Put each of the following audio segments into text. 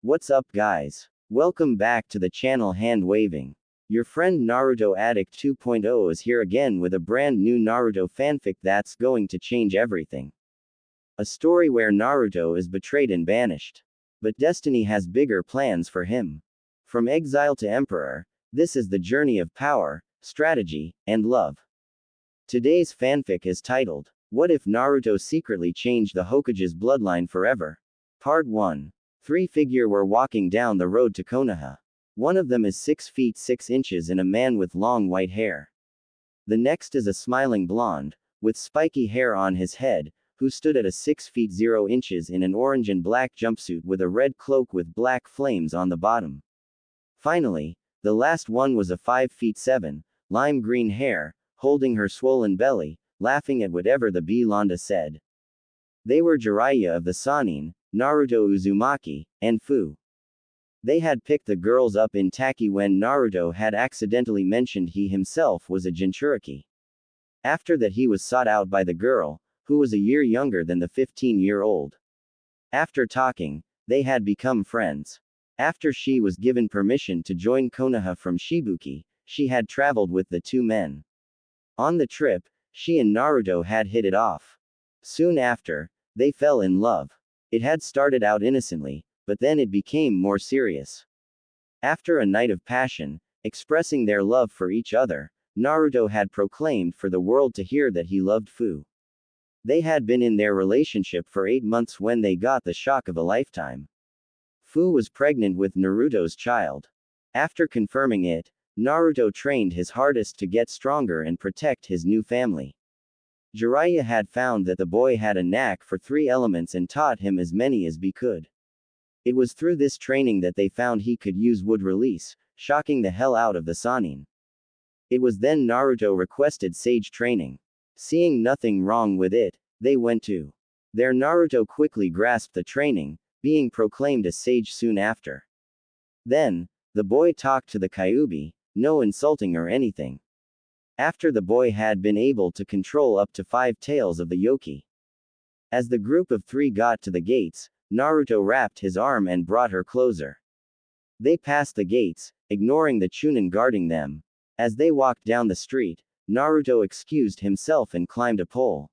What's up guys? Welcome back to the channel Hand Waving. Your friend Naruto Addict 2.0 is here again with a brand new Naruto fanfic that's going to change everything. A story where Naruto is betrayed and banished. But destiny has bigger plans for him. From exile to emperor, this is the journey of power, strategy, and love. Today's fanfic is titled, What If Naruto Secretly Changed the Hokage's Bloodline Forever? Part 1. Three figures were walking down the road to Konoha. One of them is 6 feet 6 inches and a man with long white hair. The next is a smiling blonde, with spiky hair on his head, who stood at a 6 feet 0 inches in an orange and black jumpsuit with a red cloak with black flames on the bottom. Finally, the last one was a 5 feet 7, lime green hair, holding her swollen belly, laughing at whatever the blonde said. They were Jiraiya of the Sannin, Naruto Uzumaki, and Fu. They had picked the girls up in Taki when Naruto had accidentally mentioned he himself was a Jinchuriki. After that he was sought out by the girl, who was a year younger than the 15-year-old. After talking, they had become friends. After she was given permission to join Konoha from Shibuki, she had traveled with the two men. On the trip, she and Naruto had hit it off. Soon after, they fell in love. It had started out innocently, but then it became more serious. After a night of passion, expressing their love for each other, Naruto had proclaimed for the world to hear that he loved Fu. They had been in their relationship for 8 months when they got the shock of a lifetime. Fu was pregnant with Naruto's child. After confirming it, Naruto trained his hardest to get stronger and protect his new family. Jiraiya had found that the boy had a knack for 3 elements and taught him as many as he could. It was through this training that they found he could use wood release, shocking the hell out of the Sannin. It was then Naruto requested sage training. Seeing nothing wrong with it, they went to. There Naruto quickly grasped the training, being proclaimed a sage soon after. Then, the boy talked to the Kyuubi, no insulting or anything. After the boy had been able to control up to 5 tails of the yoki. As the group of 3 got to the gates, Naruto wrapped his arm and brought her closer. They passed the gates, ignoring the Chunin guarding them. As they walked down the street, Naruto excused himself and climbed a pole.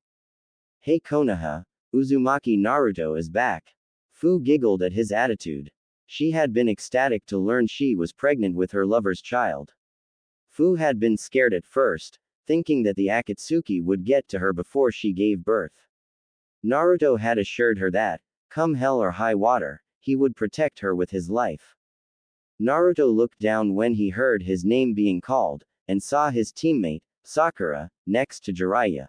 Hey Konoha, Uzumaki Naruto is back. Fu giggled at his attitude. She had been ecstatic to learn she was pregnant with her lover's child. Fu had been scared at first, thinking that the Akatsuki would get to her before she gave birth. Naruto had assured her that, come hell or high water, he would protect her with his life. Naruto looked down when he heard his name being called, and saw his teammate, Sakura, next to Jiraiya.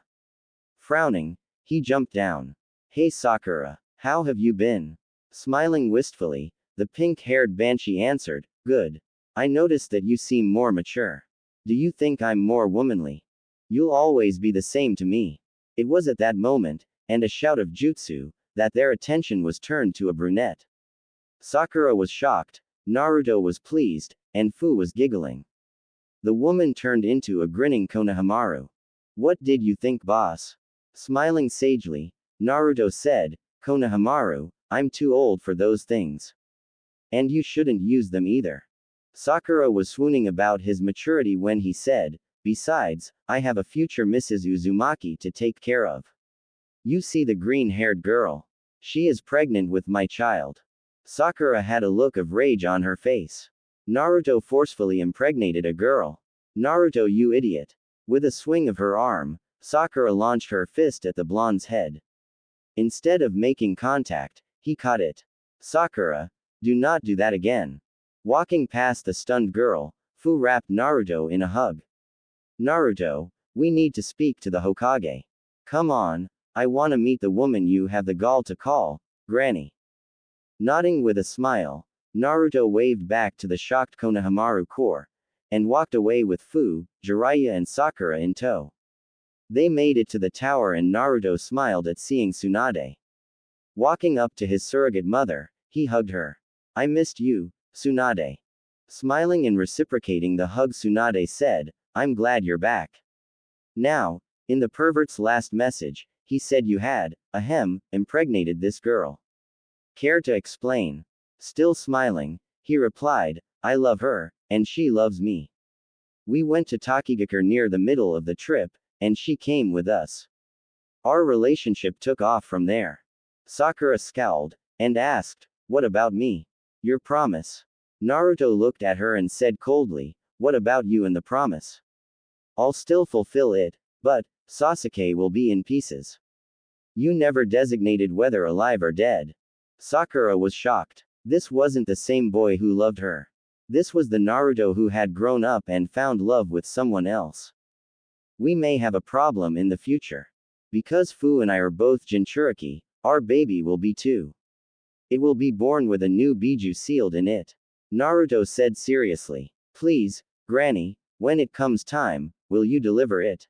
Frowning, he jumped down. Hey Sakura, how have you been? Smiling wistfully, the pink-haired banshee answered, good. I noticed that you seem more mature. Do you think I'm more womanly? You'll always be the same to me. It was at that moment, and a shout of jutsu, that their attention was turned to a brunette. Sakura was shocked, Naruto was pleased, and Fu was giggling. The woman turned into a grinning Konohamaru. What did you think, boss? Smiling sagely, Naruto said, Konohamaru, I'm too old for those things. And you shouldn't use them either. Sakura was swooning about his maturity when he said, besides, I have a future Mrs. Uzumaki to take care of. You see the green-haired girl. She is pregnant with my child. Sakura had a look of rage on her face. Naruto forcefully impregnated a girl. Naruto, you idiot. With a swing of her arm, Sakura launched her fist at the blonde's head. Instead of making contact, he caught it. Sakura, do not do that again. Walking past the stunned girl, Fu wrapped Naruto in a hug. Naruto, we need to speak to the Hokage. Come on, I wanna meet the woman you have the gall to call Granny. Nodding with a smile, Naruto waved back to the shocked Konohamaru core, and walked away with Fu, Jiraiya and Sakura in tow. They made it to the tower and Naruto smiled at seeing Tsunade. Walking up to his surrogate mother, he hugged her. I missed you, Tsunade. Smiling and reciprocating the hug, Tsunade said, I'm glad you're back. Now, in the pervert's last message, he said you had, impregnated this girl. Care to explain? Still smiling, he replied, I love her, and she loves me. We went to Takigakure near the middle of the trip, and she came with us. Our relationship took off from there. Sakura scowled, and asked, what about me? Your promise. Naruto looked at her and said coldly, what about you and the promise? I'll still fulfill it, but Sasuke will be in pieces. You never designated whether alive or dead. Sakura was shocked. This wasn't the same boy who loved her. This was the Naruto who had grown up and found love with someone else. We may have a problem in the future. Because Fu and I are both Jinchuriki, our baby will be too. It will be born with a new biju sealed in it. Naruto said seriously. Please, Granny, when it comes time, will you deliver it?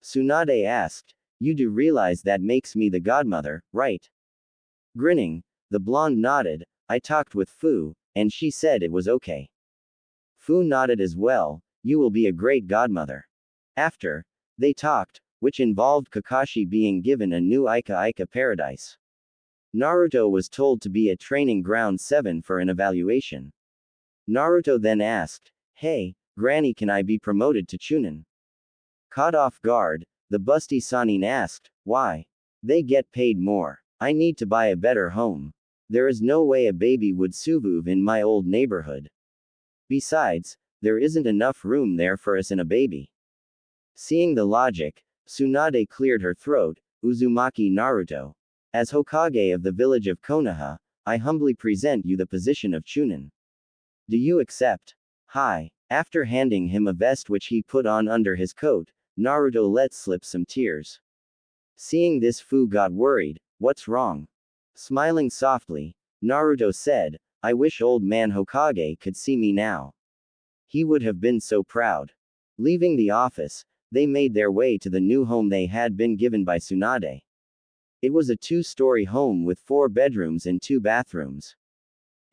Tsunade asked. You do realize that makes me the godmother, right? Grinning, the blonde nodded. I talked with Fu, and she said it was okay. Fu nodded as well. You will be a great godmother. After, they talked, which involved Kakashi being given a new Ika Ika paradise. Naruto was told to be at Training Ground 7 for an evaluation. Naruto then asked, Hey, Granny, can I be promoted to Chunin? Caught off guard, the busty Sanin asked, Why? They get paid more. I need to buy a better home. There is no way a baby would survive in my old neighborhood. Besides, there isn't enough room there for us and a baby. Seeing the logic, Tsunade cleared her throat. Uzumaki Naruto. As Hokage of the village of Konoha, I humbly present you the position of Chunin. Do you accept? Hi. After handing him a vest which he put on under his coat, Naruto let slip some tears. Seeing this, Fu got worried. What's wrong? Smiling softly, Naruto said, I wish old man Hokage could see me now. He would have been so proud. Leaving the office, they made their way to the new home they had been given by Tsunade. It was a 2-story home with 4 bedrooms and 2 bathrooms.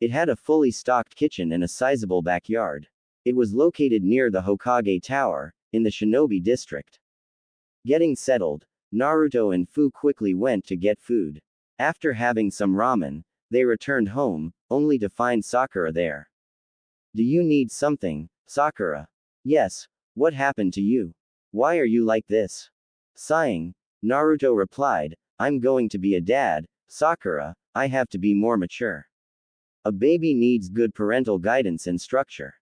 It had a fully stocked kitchen and a sizable backyard. It was located near the Hokage Tower, in the Shinobi District. Getting settled, Naruto and Fu quickly went to get food. After having some ramen, they returned home, only to find Sakura there. Do you need something, Sakura? Yes, what happened to you? Why are you like this? Sighing, Naruto replied, I'm going to be a dad, Sakura, I have to be more mature. A baby needs good parental guidance and structure.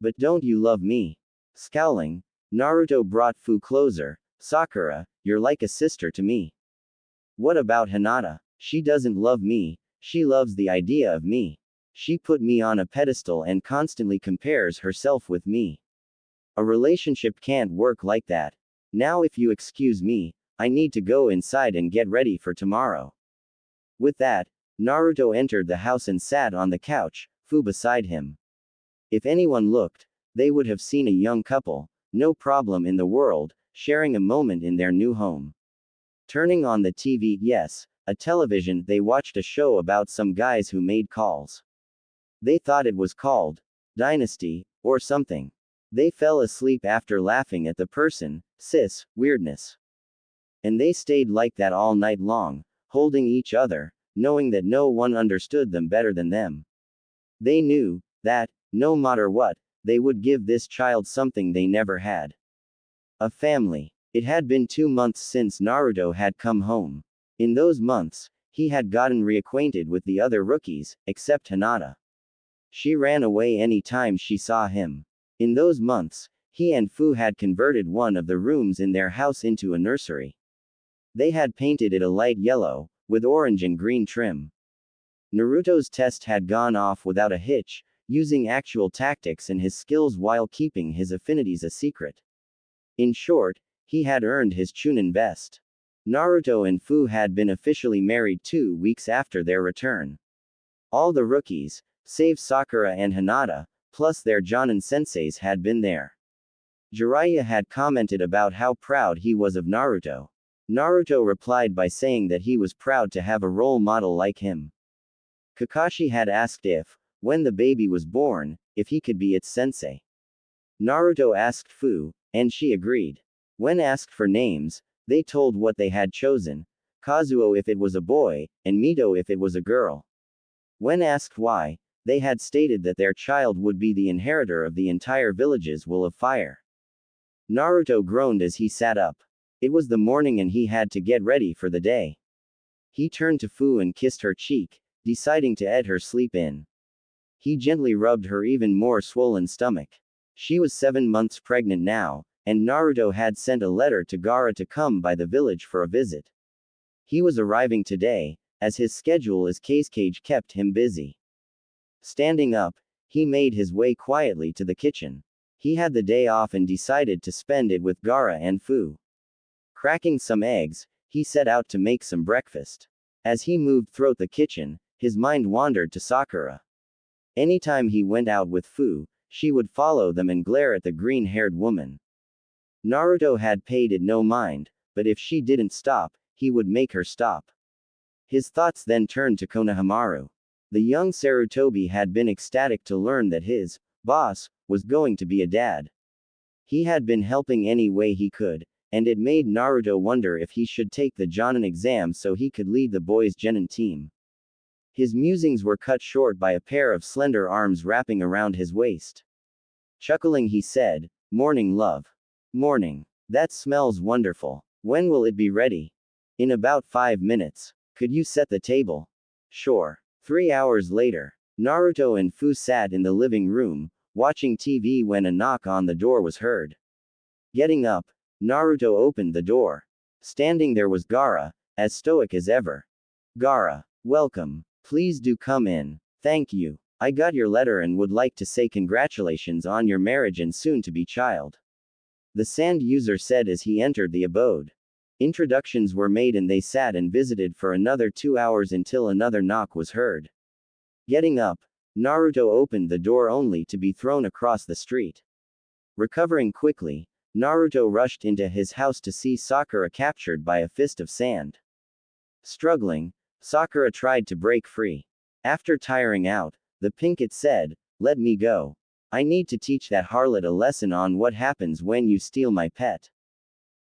But don't you love me? Scowling, Naruto brought Fu closer. Sakura, you're like a sister to me. What about Hinata? She doesn't love me, she loves the idea of me. She put me on a pedestal and constantly compares herself with me. A relationship can't work like that. Now if you excuse me, I need to go inside and get ready for tomorrow. With that, Naruto entered the house and sat on the couch, Fu beside him. If anyone looked, they would have seen a young couple, no problem in the world, sharing a moment in their new home. Turning on the TV, yes, a television, they watched a show about some guys who made calls. They thought it was called Dynasty, or something. They fell asleep after laughing at the person, sis, weirdness. And they stayed like that all night long, holding each other, knowing that no one understood them better than them. They knew that, no matter what, they would give this child something they never had. A family. It had been 2 months since Naruto had come home. In those months, he had gotten reacquainted with the other rookies, except Hinata. She ran away any time she saw him. In those months, he and Fu had converted one of the rooms in their house into a nursery. They had painted it a light yellow, with orange and green trim. Naruto's test had gone off without a hitch, using actual tactics and his skills while keeping his affinities a secret. In short, he had earned his Chunin vest. Naruto and Fu had been officially married 2 weeks after their return. All the rookies, save Sakura and Hinata, plus their Jonin senseis had been there. Jiraiya had commented about how proud he was of Naruto. Naruto replied by saying that he was proud to have a role model like him. Kakashi had asked if, when the baby was born, if he could be its sensei. Naruto asked Fu, and she agreed. When asked for names, they told what they had chosen, Kazuo if it was a boy, and Mito if it was a girl. When asked why, they had stated that their child would be the inheritor of the entire village's will of fire. Naruto groaned as he sat up. It was the morning and he had to get ready for the day. He turned to Fu and kissed her cheek, deciding to aid her sleep in. He gently rubbed her even more swollen stomach. She was 7 months pregnant now, and Naruto had sent a letter to Gaara to come by the village for a visit. He was arriving today, as his schedule as Hokage kept him busy. Standing up, he made his way quietly to the kitchen. He had the day off and decided to spend it with Gaara and Fu. Cracking some eggs, he set out to make some breakfast. As he moved through the kitchen, his mind wandered to Sakura. Anytime he went out with Fu, she would follow them and glare at the green-haired woman. Naruto had paid it no mind, but if she didn't stop, he would make her stop. His thoughts then turned to Konohamaru. The young Sarutobi had been ecstatic to learn that his boss was going to be a dad. He had been helping any way he could, and it made Naruto wonder if he should take the Jonin exam so he could lead the boys' genin team. His musings were cut short by a pair of slender arms wrapping around his waist. Chuckling, he said, "Morning, love. Morning. That smells wonderful. When will it be ready?" "In about 5 minutes. Could you set the table?" "Sure." 3 hours later, Naruto and Fu sat in the living room, watching TV when a knock on the door was heard. Getting up, Naruto opened the door. Standing there was Gaara, as stoic as ever. "Gaara, welcome. Please do come in. Thank you. I got your letter and would like to say congratulations on your marriage and soon-to-be child," the sand user said as he entered the abode. Introductions were made and they sat and visited for another 2 hours until another knock was heard. Getting up, Naruto opened the door only to be thrown across the street. Recovering quickly, Naruto rushed into his house to see Sakura captured by a fist of sand. Struggling, Sakura tried to break free. After tiring out, the pinkett said, "Let me go. I need to teach that harlot a lesson on what happens when you steal my pet."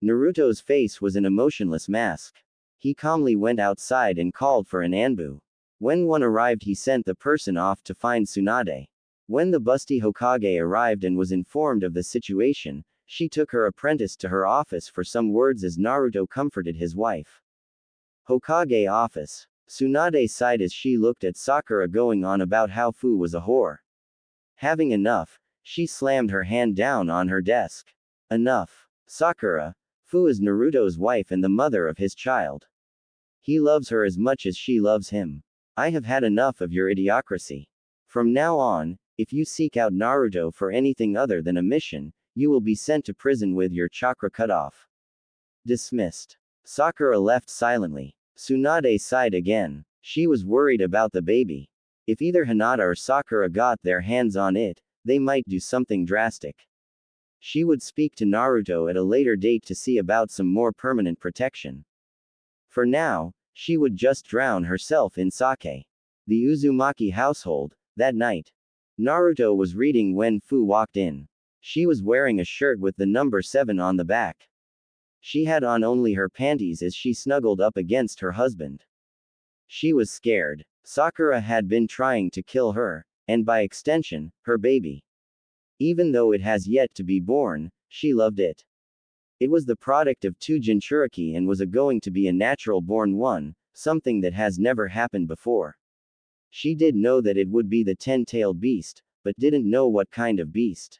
Naruto's face was an emotionless mask. He calmly went outside and called for an Anbu. When one arrived, he sent the person off to find Tsunade. When the busty Hokage arrived and was informed of the situation, she took her apprentice to her office for some words as Naruto comforted his wife. Hokage office. Tsunade sighed as she looked at Sakura going on about how Fu was a whore. Having enough, she slammed her hand down on her desk. "Enough. Sakura. Fu is Naruto's wife and the mother of his child. He loves her as much as she loves him. I have had enough of your idiocracy. From now on, if you seek out Naruto for anything other than a mission, you will be sent to prison with your chakra cut off." Dismissed. Sakura left silently. Tsunade sighed again. She was worried about the baby. If either Hinata or Sakura got their hands on it, they might do something drastic. She would speak to Naruto at a later date to see about some more permanent protection. For now, she would just drown herself in sake. The Uzumaki household. That night, Naruto was reading when Fu walked in. She was wearing a shirt with the number 7 on the back. She had on only her panties as she snuggled up against her husband. She was scared. Sakura had been trying to kill her, and by extension, her baby. Even though it has yet to be born, she loved it. It was the product of 2 Jinchuriki and was going to be a natural-born one, something that has never happened before. She did know that it would be the 10-tailed beast, but didn't know what kind of beast.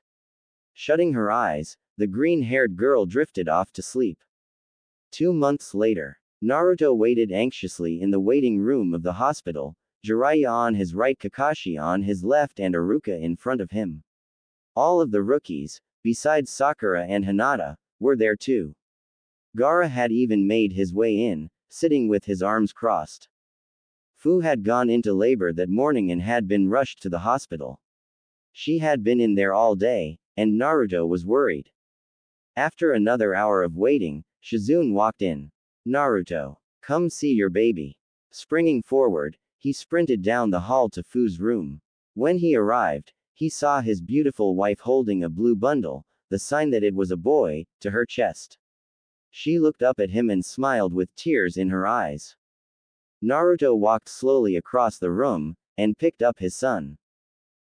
Shutting her eyes, the green-haired girl drifted off to sleep. 2 months later, Naruto waited anxiously in the waiting room of the hospital, Jiraiya on his right, Kakashi on his left and Iruka in front of him. All of the rookies, besides Sakura and Hinata, were there too. Gaara had even made his way in, sitting with his arms crossed. Fu had gone into labor that morning and had been rushed to the hospital. She had been in there all day, and Naruto was worried. After another hour of waiting, Shizune walked in. "Naruto, come see your baby." Springing forward, he sprinted down the hall to Fu's room. When he arrived, he saw his beautiful wife holding a blue bundle, the sign that it was a boy, to her chest. She looked up at him and smiled with tears in her eyes. Naruto walked slowly across the room, and picked up his son.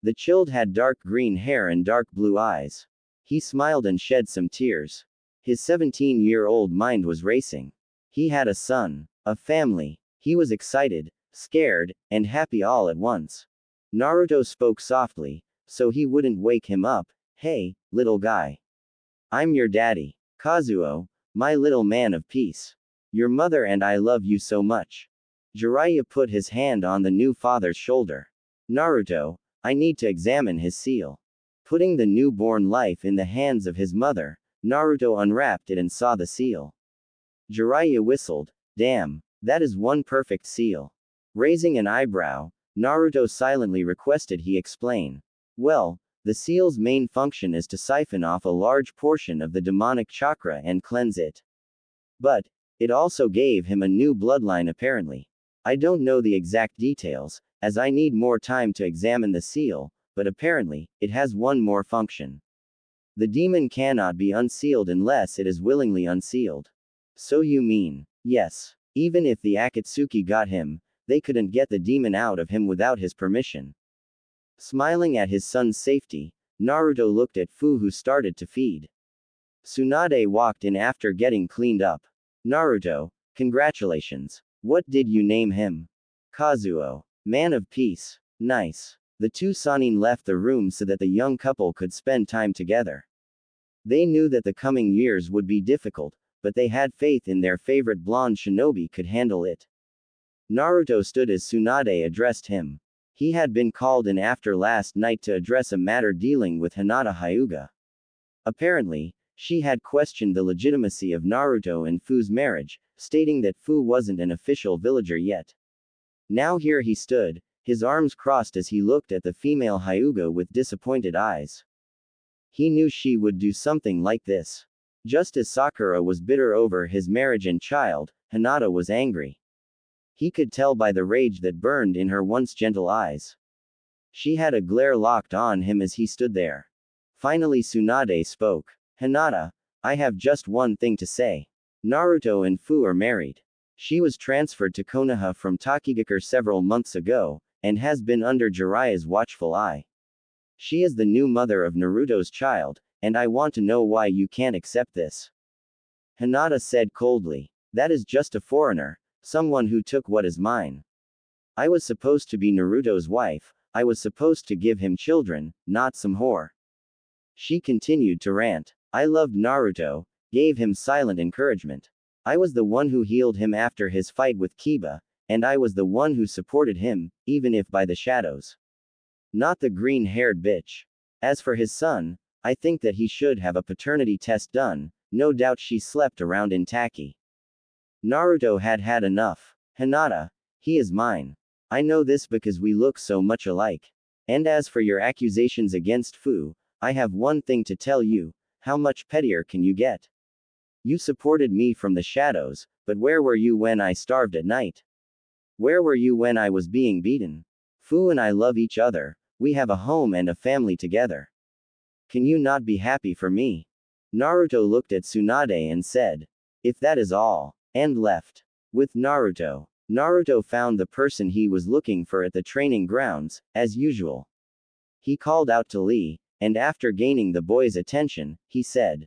The child had dark green hair and dark blue eyes. He smiled and shed some tears. His 17-year-old mind was racing. He had a son, a family. He was excited, scared, and happy all at once. Naruto spoke softly, so he wouldn't wake him up. Hey, little guy. I'm your daddy, Kazuo, my little man of peace. Your mother and I love you so much. Jiraiya put his hand on the new father's shoulder. Naruto, I need to examine his seal. Putting the newborn life in the hands of his mother, Naruto unwrapped it and saw the seal. Jiraiya whistled. Damn, that is one perfect seal. Raising an eyebrow, Naruto silently requested he explain. Well, the seal's main function is to siphon off a large portion of the demonic chakra and cleanse it. But, it also gave him a new bloodline apparently. I don't know the exact details, as I need more time to examine the seal, but apparently, it has one more function. The demon cannot be unsealed unless it is willingly unsealed. So you mean, yes, even if the Akatsuki got him, they couldn't get the demon out of him without his permission. Smiling at his son's safety, Naruto looked at Fu, who started to feed. Tsunade walked in after getting cleaned up. Naruto, congratulations. What did you name him? Kazuo. Man of peace. Nice. The two Sannin left the room so that the young couple could spend time together. They knew that the coming years would be difficult, but they had faith in their favorite blonde shinobi could handle it. Naruto stood as Tsunade addressed him. He had been called in after last night to address a matter dealing with Hinata Hyuga. Apparently, she had questioned the legitimacy of Naruto and Fu's marriage, stating that Fu wasn't an official villager yet. Now here he stood, his arms crossed as he looked at the female Hyuga with disappointed eyes. He knew she would do something like this. Just as Sakura was bitter over his marriage and child, Hinata was angry. He could tell by the rage that burned in her once gentle eyes. She had a glare locked on him as he stood there. Finally Tsunade spoke. Hinata, I have just one thing to say. Naruto and Fu are married. She was transferred to Konoha from Tokigakure several months ago, and has been under Jiraiya's watchful eye. She is the new mother of Naruto's child, and I want to know why you can't accept this. Hinata said coldly. That is just a foreigner, someone who took what is mine. I was supposed to be Naruto's wife, I was supposed to give him children, not some whore. She continued to rant. I loved Naruto, gave him silent encouragement. I was the one who healed him after his fight with Kiba, and I was the one who supported him, even if by the shadows. Not the green-haired bitch. As for his son, I think that he should have a paternity test done, no doubt she slept around in Taki. Naruto had had enough. Hinata, he is mine. I know this because we look so much alike. And as for your accusations against Fu, I have one thing to tell you, how much pettier can you get? You supported me from the shadows, but where were you when I starved at night? Where were you when I was being beaten? Fu and I love each other, we have a home and a family together. Can you not be happy for me? Naruto looked at Tsunade and said, if that is all, and left. With Naruto. Naruto found the person he was looking for at the training grounds, as usual. He called out to Lee, and after gaining the boy's attention, he said,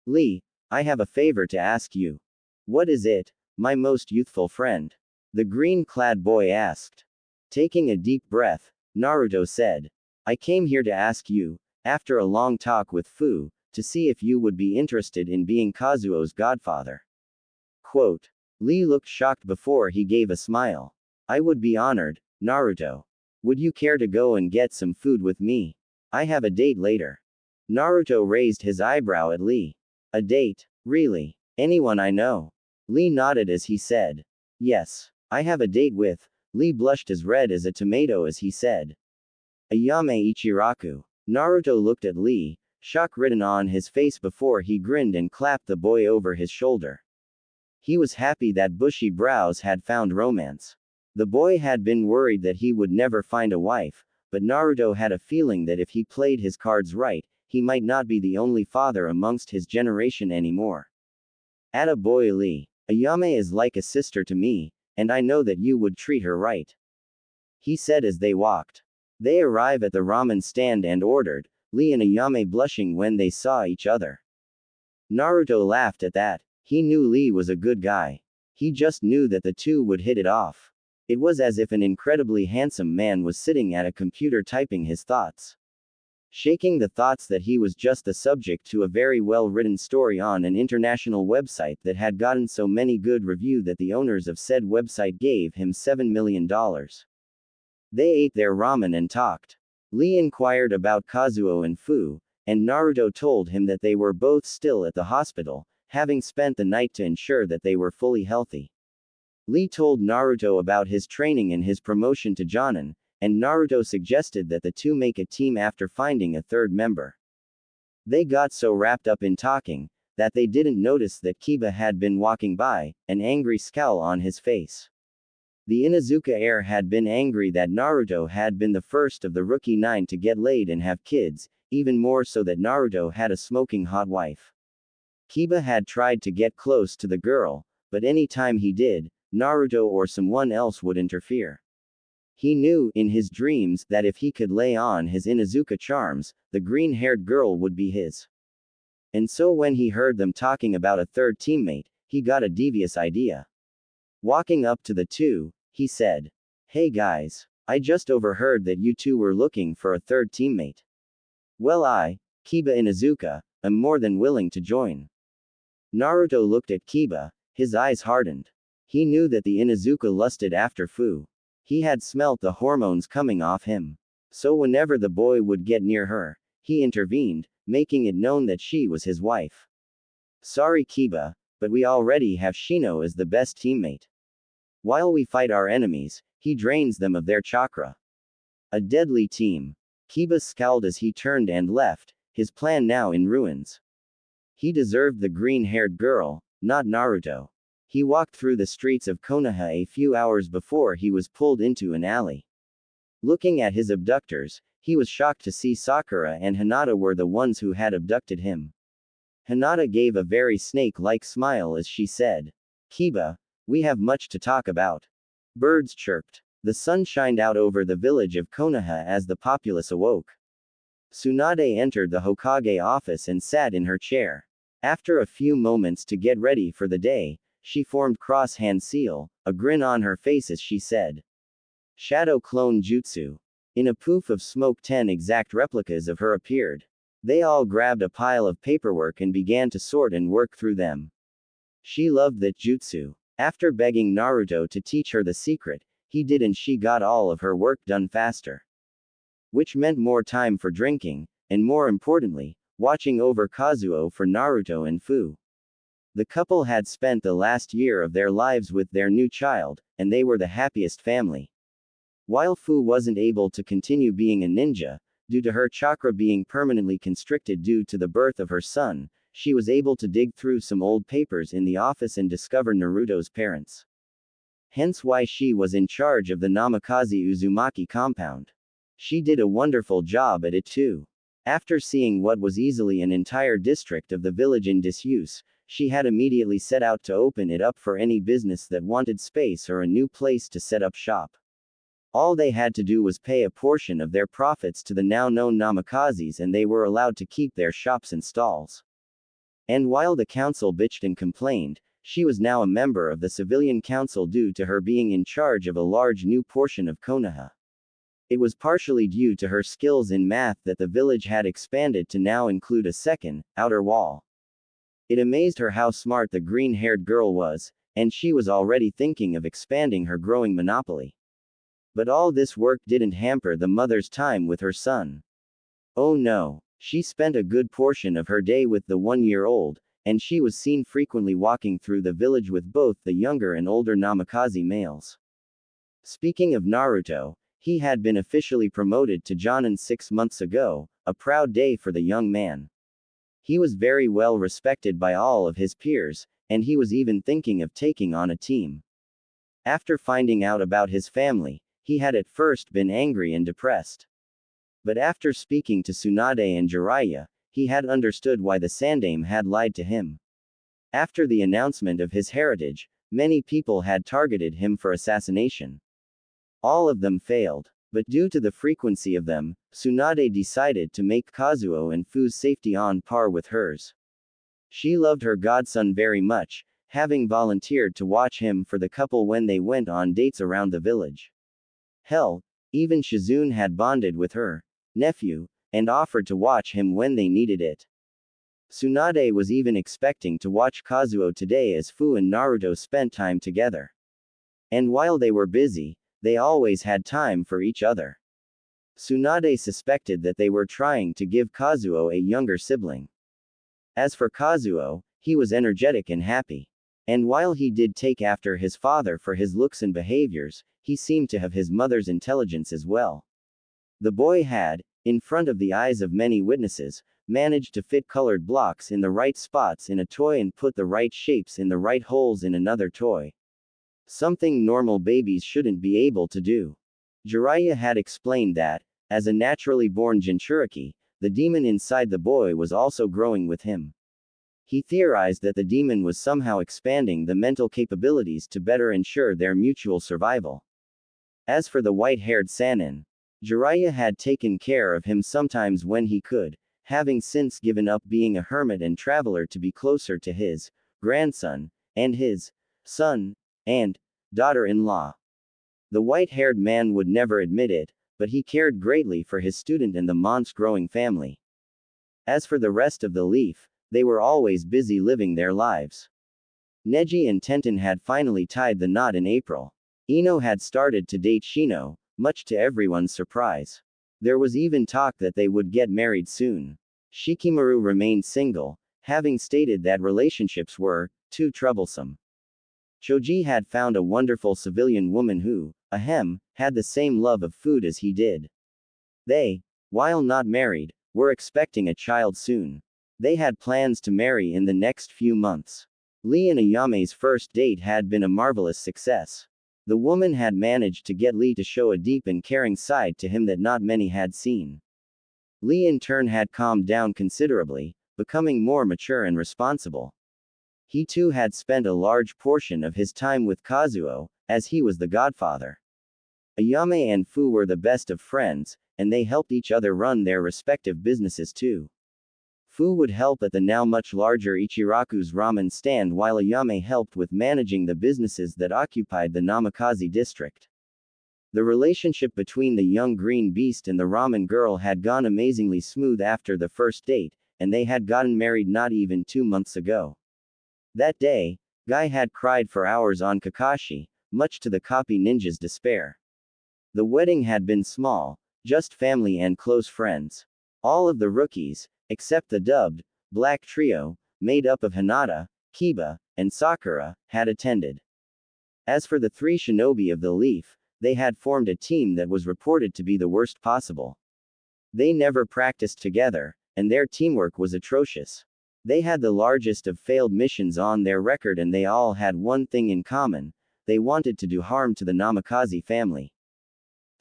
Lee, I have a favor to ask you. What is it, my most youthful friend? The green-clad boy asked. Taking a deep breath, Naruto said, I came here to ask you, after a long talk with Fu, to see if you would be interested in being Kazuo's godfather. Quote. Lee looked shocked before he gave a smile. I would be honored, Naruto. Would you care to go and get some food with me? I have a date later. Naruto raised his eyebrow at Lee. A date? Really? Anyone I know? Lee nodded as he said. Yes. I have a date with. Lee blushed as red as a tomato as he said. Ayame Ichiraku. Naruto looked at Lee, shock written on his face before he grinned and clapped the boy over his shoulder. He was happy that bushy brows had found romance. The boy had been worried that he would never find a wife, but Naruto had a feeling that if he played his cards right, he might not be the only father amongst his generation anymore. Atta boy Lee. Ayame is like a sister to me, and I know that you would treat her right. he said as they walked. They arrive at the ramen stand and ordered, Lee and Ayame blushing when they saw each other. Naruto laughed at that. He knew Lee was a good guy. He just knew that the two would hit it off. It was as if an incredibly handsome man was sitting at a computer typing his thoughts. Shaking the thoughts that he was just the subject to a very well-written story on an international website that had gotten so many good reviews that the owners of said website gave him $7 million. They ate their ramen and talked. Lee inquired about Kazuo and Fu, and Naruto told him that they were both still at the hospital, having spent the night to ensure that they were fully healthy. Lee told Naruto about his training and his promotion to Jonin, and Naruto suggested that the two make a team after finding a third member. They got so wrapped up in talking, that they didn't notice that Kiba had been walking by, an angry scowl on his face. The Inuzuka heir had been angry that Naruto had been the first of the rookie 9 to get laid and have kids, even more so that Naruto had a smoking hot wife. Kiba had tried to get close to the girl, but any time he did, Naruto or someone else would interfere. He knew, in his dreams, that if he could lay on his Inuzuka charms, the green-haired girl would be his. And so when he heard them talking about a third teammate, he got a devious idea. Walking up to the two, he said, "Hey guys, I just overheard that you two were looking for a third teammate. Well, Kiba Inuzuka, am more than willing to join." Naruto looked at Kiba, his eyes hardened. He knew that the Inuzuka lusted after Fu. He had smelt the hormones coming off him. So whenever the boy would get near her, he intervened, making it known that she was his wife. "Sorry Kiba, but we already have Shino as the best teammate. While we fight our enemies, he drains them of their chakra. A deadly team." Kiba scowled as he turned and left, his plan now in ruins. He deserved the green-haired girl, not Naruto. He walked through the streets of Konoha a few hours before he was pulled into an alley. Looking at his abductors, he was shocked to see Sakura and Hinata were the ones who had abducted him. Hinata gave a very snake-like smile as she said, "Kiba, we have much to talk about." Birds chirped. The sun shined out over the village of Konoha as the populace awoke. Tsunade entered the Hokage office and sat in her chair. After a few moments to get ready for the day, she formed cross-hand seal, a grin on her face as she said, "Shadow clone jutsu." In a poof of smoke 10 exact replicas of her appeared. They all grabbed a pile of paperwork and began to sort and work through them. She loved that jutsu. After begging Naruto to teach her the secret, he did and she got all of her work done faster. Which meant more time for drinking, and more importantly, watching over Kazuo for Naruto and Fu. The couple had spent the last year of their lives with their new child, and they were the happiest family. While Fu wasn't able to continue being a ninja, due to her chakra being permanently constricted due to the birth of her son, she was able to dig through some old papers in the office and discover Naruto's parents. Hence why she was in charge of the Namikaze Uzumaki compound. She did a wonderful job at it too. After seeing what was easily an entire district of the village in disuse, she had immediately set out to open it up for any business that wanted space or a new place to set up shop. All they had to do was pay a portion of their profits to the now known Namikazes and they were allowed to keep their shops and stalls. And while the council bitched and complained, she was now a member of the civilian council due to her being in charge of a large new portion of Konoha. It was partially due to her skills in math that the village had expanded to now include a second, outer wall. It amazed her how smart the green-haired girl was, and she was already thinking of expanding her growing monopoly. But all this work didn't hamper the mother's time with her son. Oh no, she spent a good portion of her day with the 1-year-old, and she was seen frequently walking through the village with both the younger and older Namikaze males. Speaking of Naruto, he had been officially promoted to Jonin 6 months ago, a proud day for the young man. He was very well respected by all of his peers, and he was even thinking of taking on a team. After finding out about his family, he had at first been angry and depressed. But after speaking to Tsunade and Jiraiya, he had understood why the Sandaime had lied to him. After the announcement of his heritage, many people had targeted him for assassination. All of them failed. But due to the frequency of them, Tsunade decided to make Kazuo and Fu's safety on par with hers. She loved her godson very much, having volunteered to watch him for the couple when they went on dates around the village. Hell, even Shizune had bonded with her nephew, and offered to watch him when they needed it. Tsunade was even expecting to watch Kazuo today as Fu and Naruto spent time together. And while they were busy, they always had time for each other. Tsunade suspected that they were trying to give Kazuo a younger sibling. As for Kazuo, he was energetic and happy. And while he did take after his father for his looks and behaviors, he seemed to have his mother's intelligence as well. The boy had, in front of the eyes of many witnesses, managed to fit colored blocks in the right spots in a toy and put the right shapes in the right holes in another toy. Something normal babies shouldn't be able to do. Jiraiya had explained that, as a naturally born Jinchuriki, the demon inside the boy was also growing with him. He theorized that the demon was somehow expanding the mental capabilities to better ensure their mutual survival. As for the white-haired Sannin, Jiraiya had taken care of him sometimes when he could, having since given up being a hermit and traveler to be closer to his grandson, and his son, and daughter-in-law. The white-haired man would never admit it, but he cared greatly for his student and the month's growing family. As for the rest of the Leaf, they were always busy living their lives. Neji and Tenten had finally tied the knot in April. Ino had started to date Shino, much to everyone's surprise. There was even talk that they would get married soon. Shikamaru remained single, having stated that relationships were too troublesome. Choji had found a wonderful civilian woman who, had the same love of food as he did. They, while not married, were expecting a child soon. They had plans to marry in the next few months. Lee and Ayame's first date had been a marvelous success. The woman had managed to get Lee to show a deep and caring side to him that not many had seen. Lee in turn had calmed down considerably, becoming more mature and responsible. He too had spent a large portion of his time with Kazuo, as he was the godfather. Ayame and Fu were the best of friends, and they helped each other run their respective businesses too. Fu would help at the now much larger Ichiraku's ramen stand while Ayame helped with managing the businesses that occupied the Namikaze district. The relationship between the young green beast and the ramen girl had gone amazingly smooth after the first date, and they had gotten married not even 2 months ago. That day, Guy had cried for hours on Kakashi, much to the copy ninja's despair. The wedding had been small, just family and close friends. All of the rookies, except the dubbed Black Trio, made up of Hinata, Kiba, and Sakura, had attended. As for the 3 shinobi of the Leaf, they had formed a team that was reported to be the worst possible. They never practiced together, and their teamwork was atrocious. They had the largest of failed missions on their record, and they all had one thing in common: they wanted to do harm to the Namikaze family.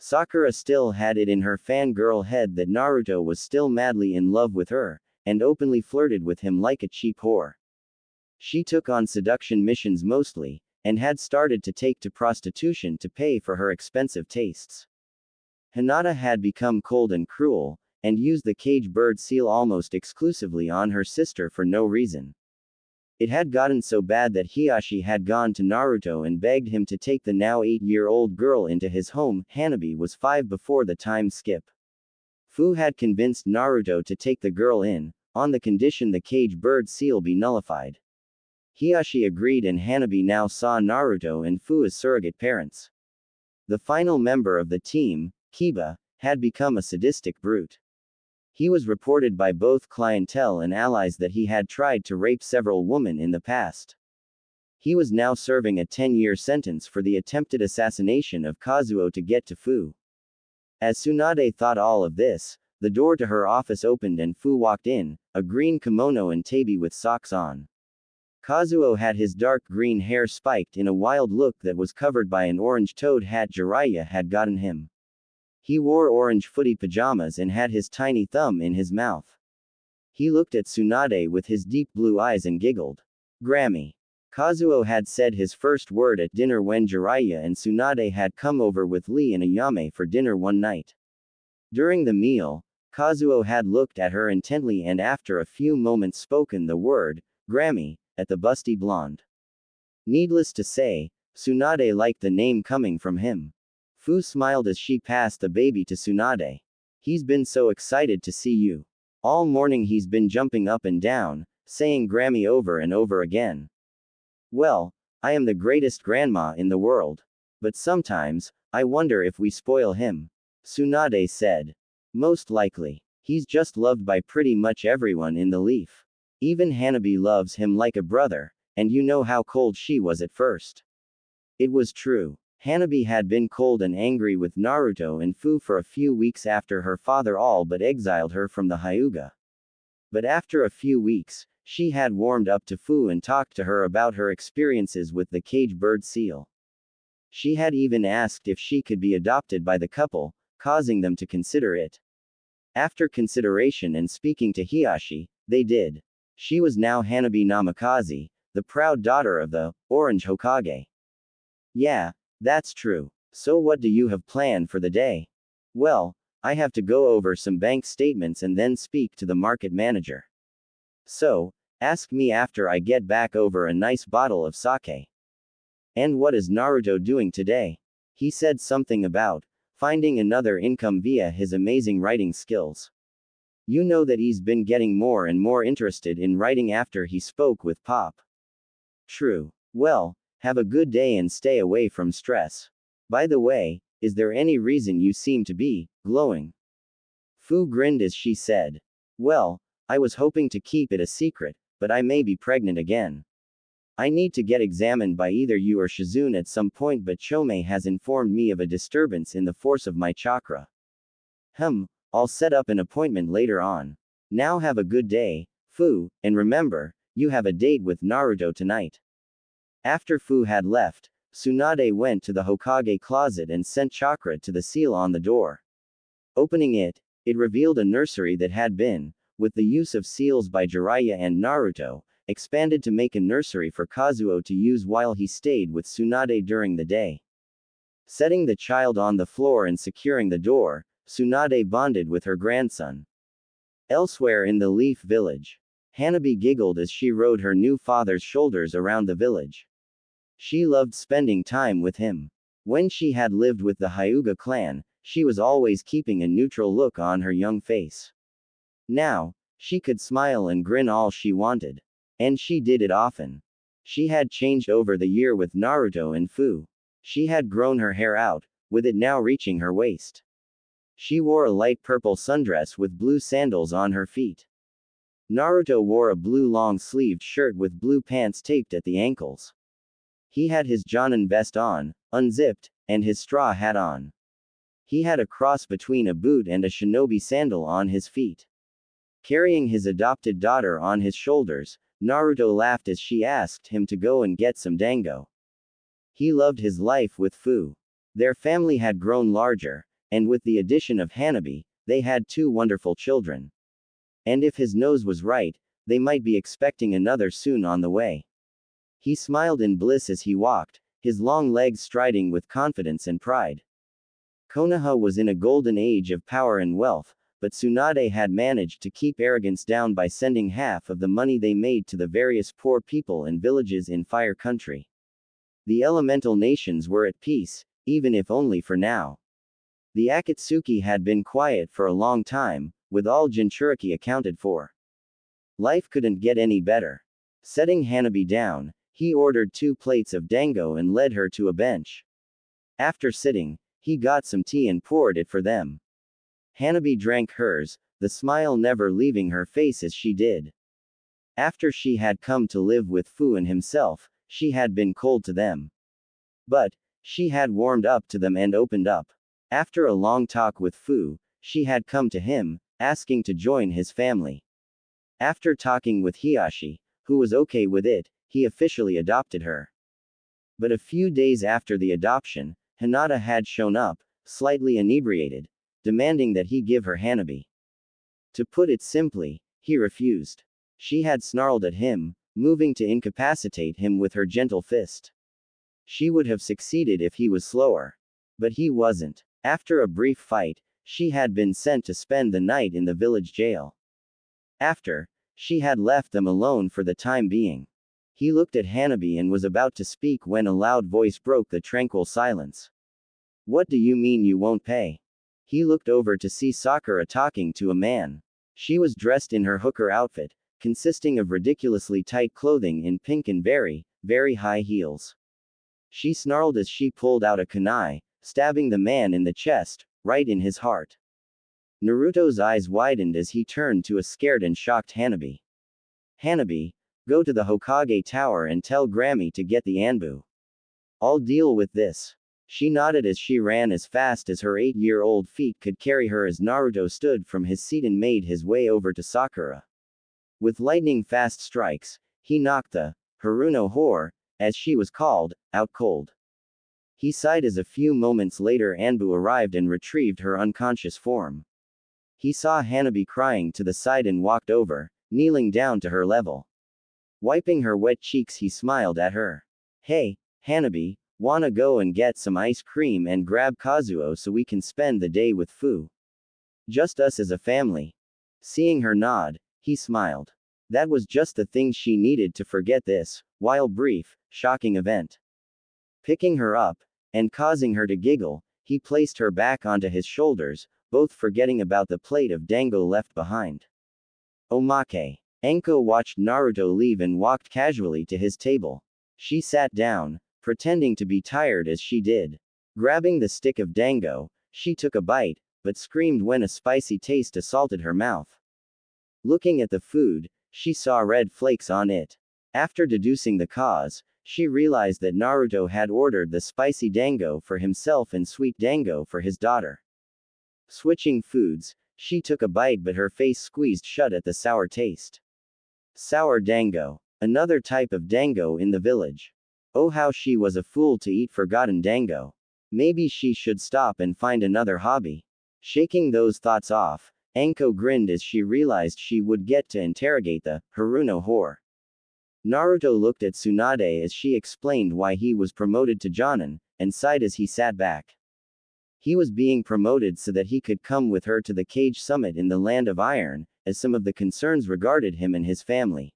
Sakura still had it in her fangirl head that Naruto was still madly in love with her, and openly flirted with him like a cheap whore. She took on seduction missions mostly, and had started to take to prostitution to pay for her expensive tastes. Hinata had become cold and cruel, and used the cage bird seal almost exclusively on her sister for no reason. It had gotten so bad that Hiashi had gone to Naruto and begged him to take the now 8-year-old girl into his home. Hanabi was 5 before the time skip. Fu had convinced Naruto to take the girl in, on the condition the cage bird seal be nullified. Hiashi agreed, and Hanabi now saw Naruto and Fu as surrogate parents. The final member of the team, Kiba, had become a sadistic brute. He was reported by both clientele and allies that he had tried to rape several women in the past. He was now serving a 10-year sentence for the attempted assassination of Kazuo to get to Fu. As Tsunade thought all of this, the door to her office opened and Fu walked in, a green kimono and tabi with socks on. Kazuo had his dark green hair spiked in a wild look that was covered by an orange toad hat Jiraiya had gotten him. He wore orange footy pajamas and had his tiny thumb in his mouth. He looked at Tsunade with his deep blue eyes and giggled. Grammy. Kazuo had said his first word at dinner when Jiraiya and Tsunade had come over with Lee and Ayame for dinner one night. During the meal, Kazuo had looked at her intently and after a few moments spoken the word, Grammy, at the busty blonde. Needless to say, Tsunade liked the name coming from him. Fu smiled as she passed the baby to Tsunade. He's been so excited to see you. All morning he's been jumping up and down, saying Grammy over and over again. Well, I am the greatest grandma in the world. But sometimes, I wonder if we spoil him. Tsunade said. Most likely. He's just loved by pretty much everyone in the leaf. Even Hanabi loves him like a brother, and you know how cold she was at first. It was true. Hanabi had been cold and angry with Naruto and Fu for a few weeks after her father all but exiled her from the Hyuga. But after a few weeks, she had warmed up to Fu and talked to her about her experiences with the cage bird seal. She had even asked if she could be adopted by the couple, causing them to consider it. After consideration and speaking to Hiyashi, they did. She was now Hanabi Namikaze, the proud daughter of the Orange Hokage. Yeah, that's true. So what do you have planned for the day? Well, I have to go over some bank statements and then speak to the market manager. So, ask me after I get back over a nice bottle of sake. And what is Naruto doing today? He said something about finding another income via his amazing writing skills. You know that he's been getting more and more interested in writing after he spoke with Pop. True. Well, have a good day and stay away from stress. By the way, is there any reason you seem to be glowing? Fu grinned as she said. Well, I was hoping to keep it a secret, but I may be pregnant again. I need to get examined by either you or Shizune at some point, but Chome has informed me of a disturbance in the force of my chakra. I'll set up an appointment later on. Now have a good day, Fu, and remember, you have a date with Naruto tonight. After Fu had left, Tsunade went to the Hokage closet and sent chakra to the seal on the door. Opening it, it revealed a nursery that had been, with the use of seals by Jiraiya and Naruto, expanded to make a nursery for Kazuo to use while he stayed with Tsunade during the day. Setting the child on the floor and securing the door, Tsunade bonded with her grandson. Elsewhere in the Leaf Village, Hanabi giggled as she rode her new father's shoulders around the village. She loved spending time with him. When she had lived with the Hyuga clan, she was always keeping a neutral look on her young face. Now, she could smile and grin all she wanted. And she did it often. She had changed over the year with Naruto and Fu. She had grown her hair out, with it now reaching her waist. She wore a light purple sundress with blue sandals on her feet. Naruto wore a blue long-sleeved shirt with blue pants taped at the ankles. He had his Jonin vest on, unzipped, and his straw hat on. He had a cross between a boot and a shinobi sandal on his feet. Carrying his adopted daughter on his shoulders, Naruto laughed as she asked him to go and get some dango. He loved his life with Fu. Their family had grown larger, and with the addition of Hanabi, they had 2 wonderful children. And if his nose was right, they might be expecting another soon on the way. He smiled in bliss as he walked, his long legs striding with confidence and pride. Konoha was in a golden age of power and wealth, but Tsunade had managed to keep arrogance down by sending half of the money they made to the various poor people and villages in Fire Country. The elemental nations were at peace, even if only for now. The Akatsuki had been quiet for a long time, with all Jinchuriki accounted for. Life couldn't get any better. Setting Hanabi down, he ordered 2 plates of dango and led her to a bench. After sitting, he got some tea and poured it for them. Hanabi drank hers, the smile never leaving her face as she did. After she had come to live with Fu and himself, she had been cold to them. But, she had warmed up to them and opened up. After a long talk with Fu, she had come to him, asking to join his family. After talking with Hiyashi, who was okay with it, he officially adopted her. But a few days after the adoption, Hinata had shown up, slightly inebriated, demanding that he give her Hanabi. To put it simply, he refused. She had snarled at him, moving to incapacitate him with her gentle fist. She would have succeeded if he was slower. But he wasn't. After a brief fight, she had been sent to spend the night in the village jail. After, she had left them alone for the time being. He looked at Hanabi and was about to speak when a loud voice broke the tranquil silence. What do you mean you won't pay? He looked over to see Sakura talking to a man. She was dressed in her hooker outfit, consisting of ridiculously tight clothing in pink and very, very high heels. She snarled as she pulled out a kunai, stabbing the man in the chest, right in his heart. Naruto's eyes widened as he turned to a scared and shocked Hanabi. Hanabi, go to the Hokage tower and tell Grammy to get the Anbu. I'll deal with this. She nodded as she ran as fast as her 8-year-old feet could carry her as Naruto stood from his seat and made his way over to Sakura. With lightning-fast strikes, he knocked the Haruno whore, as she was called, out cold. He sighed as a few moments later Anbu arrived and retrieved her unconscious form. He saw Hanabi crying to the side and walked over, kneeling down to her level. Wiping her wet cheeks he smiled at her. Hey, Hanabi, wanna go and get some ice cream and grab Kazuo so we can spend the day with Fu? Just us as a family. Seeing her nod, he smiled. That was just the thing she needed to forget this, while brief, shocking event. Picking her up, and causing her to giggle, he placed her back onto his shoulders, both forgetting about the plate of dango left behind. Omake. Enko watched Naruto leave and walked casually to his table. She sat down, pretending to be tired as she did. Grabbing the stick of dango, she took a bite, but screamed when a spicy taste assaulted her mouth. Looking at the food, she saw red flakes on it. After deducing the cause, she realized that Naruto had ordered the spicy dango for himself and sweet dango for his daughter. Switching foods, she took a bite but her face squeezed shut at the sour taste. Sour dango. Another type of dango in the village. Oh, how she was a fool to eat forgotten dango. Maybe she should stop and find another hobby. Shaking those thoughts off, Anko grinned as she realized she would get to interrogate the Haruno whore. Naruto looked at Tsunade as she explained why he was promoted to Jonin, and sighed as he sat back. He was being promoted so that he could come with her to the Cage Summit in the Land of Iron, as some of the concerns regarded him and his family.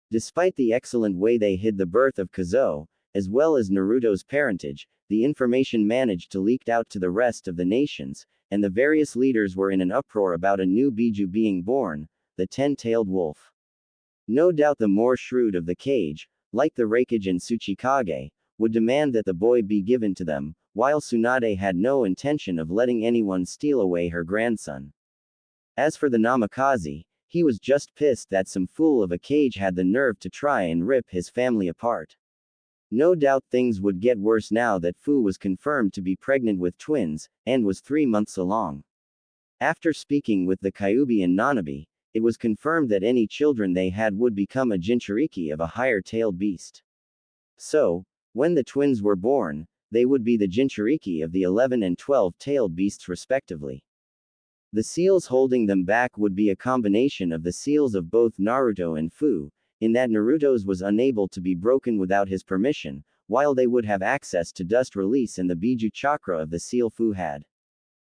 Despite the excellent way they hid the birth of Kazuo, as well as Naruto's parentage, the information managed to leak out to the rest of the nations, and the various leaders were in an uproar about a new Biju being born, the 10-tailed wolf. No doubt the more shrewd of the cage, like the Raikage and Tsuchikage, would demand that the boy be given to them, while Tsunade had no intention of letting anyone steal away her grandson. As for the Namikaze, he was just pissed that some fool of a cage had the nerve to try and rip his family apart. No doubt things would get worse now that Fu was confirmed to be pregnant with twins, and was 3 months along. After speaking with the Kyuubi and Nanabi, it was confirmed that any children they had would become a Jinchuriki of a higher-tailed beast. So, when the twins were born, they would be the Jinchuriki of the 11 and 12-tailed beasts respectively. The seals holding them back would be a combination of the seals of both Naruto and Fu, in that Naruto's was unable to be broken without his permission, while they would have access to dust release and the Biju chakra of the seal Fu had.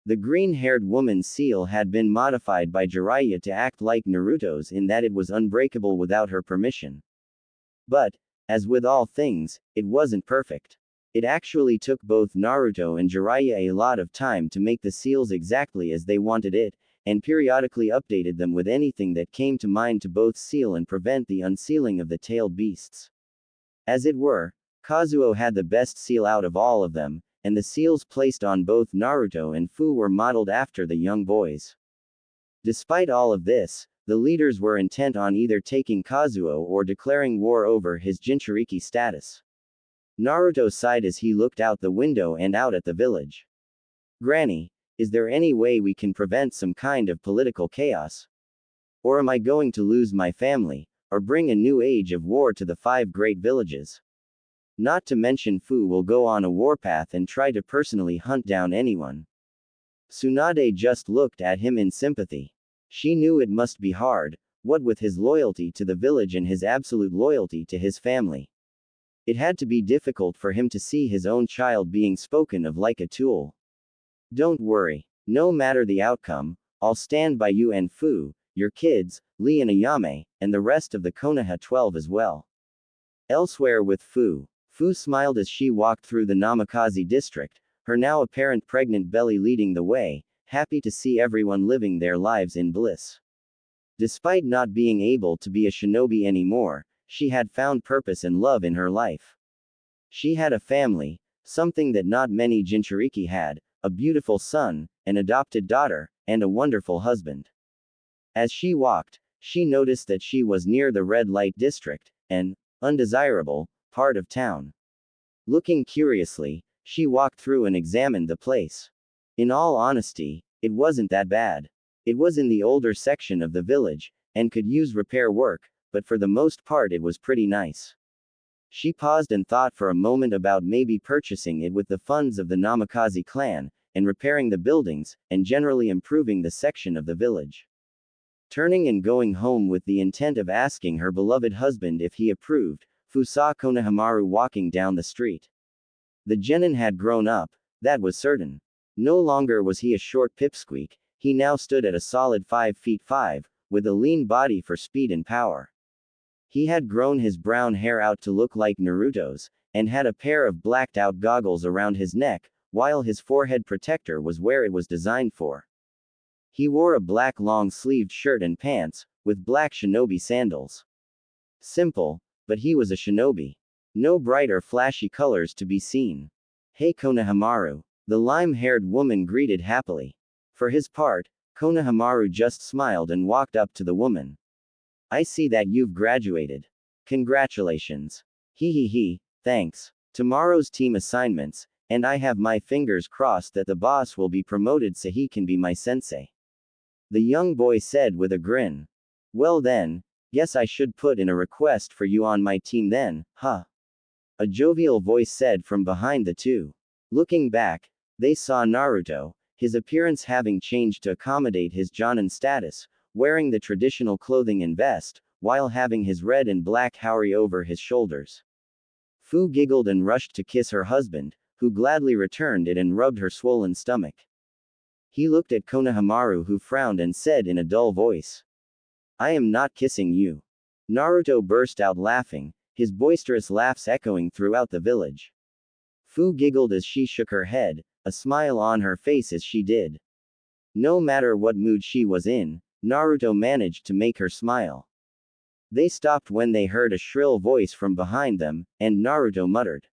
The green-haired woman's seal had been modified by Jiraiya to act like Naruto's in that it was unbreakable without her permission. But, as with all things, it wasn't perfect. It actually took both Naruto and Jiraiya a lot of time to make the seals exactly as they wanted it, and periodically updated them with anything that came to mind to both seal and prevent the unsealing of the tailed beasts. As it were, Kazuo had the best seal out of all of them, and the seals placed on both Naruto and Fu were modeled after the young boys. Despite all of this, the leaders were intent on either taking Kazuo or declaring war over his Jinchuriki status. Naruto sighed as he looked out the window and out at the village. Granny, is there any way we can prevent some kind of political chaos? Or am I going to lose my family, or bring a new age of war to the 5 great villages? Not to mention Fu will go on a warpath and try to personally hunt down anyone. Tsunade just looked at him in sympathy. She knew it must be hard, What with his loyalty to the village and his absolute loyalty to his family. It had to be difficult for him to see his own child being spoken of like a tool. Don't worry. No matter the outcome, I'll stand by you and Fu, your kids, Lee and Ayame, and the rest of the Konoha 12 as well. Elsewhere with Fu. Fu smiled as she walked through the Namikaze district, her now apparent pregnant belly leading the way, happy to see everyone living their lives in bliss. Despite not being able to be a shinobi anymore, she had found purpose and love in her life. She had a family, something that not many Jinchuriki had, a beautiful son, an adopted daughter, and a wonderful husband. As she walked, she noticed that she was near the red light district, an undesirable part of town. Looking curiously, she walked through and examined the place. In all honesty, it wasn't that bad. It was in the older section of the village, and could use repair work, but for the most part it was pretty nice. She paused and thought for a moment about maybe purchasing it with the funds of the Namikaze clan, and repairing the buildings, and generally improving the section of the village. Turning and going home with the intent of asking her beloved husband if he approved, Fu saw Konohamaru walking down the street. The genin had grown up, that was certain. No longer was he a short pipsqueak, he now stood at a solid 5 feet 5, with a lean body for speed and power. He had grown his brown hair out to look like Naruto's, and had a pair of blacked-out goggles around his neck, while his forehead protector was where it was designed for. He wore a black long-sleeved shirt and pants, with black shinobi sandals. Simple, but he was a shinobi. No bright or flashy colors to be seen. Hey Konohamaru. The lime-haired woman greeted happily. For his part, Konohamaru just smiled and walked up to the woman. I see that you've graduated. Congratulations. He, thanks. Tomorrow's team assignments, and I have my fingers crossed that the boss will be promoted so he can be my sensei. The young boy said with a grin. Well then, guess I should put in a request for you on my team then, huh? A jovial voice said from behind the two. Looking back, they saw Naruto, his appearance having changed to accommodate his Jonin status, wearing the traditional clothing and vest, while having his red and black haori over his shoulders. Fu giggled and rushed to kiss her husband, who gladly returned it and rubbed her swollen stomach. He looked at Konohamaru, who frowned and said in a dull voice. I am not kissing you. Naruto burst out laughing, his boisterous laughs echoing throughout the village. Fu giggled as she shook her head, a smile on her face as she did. No matter what mood she was in, Naruto managed to make her smile. They stopped when they heard a shrill voice from behind them, and Naruto muttered.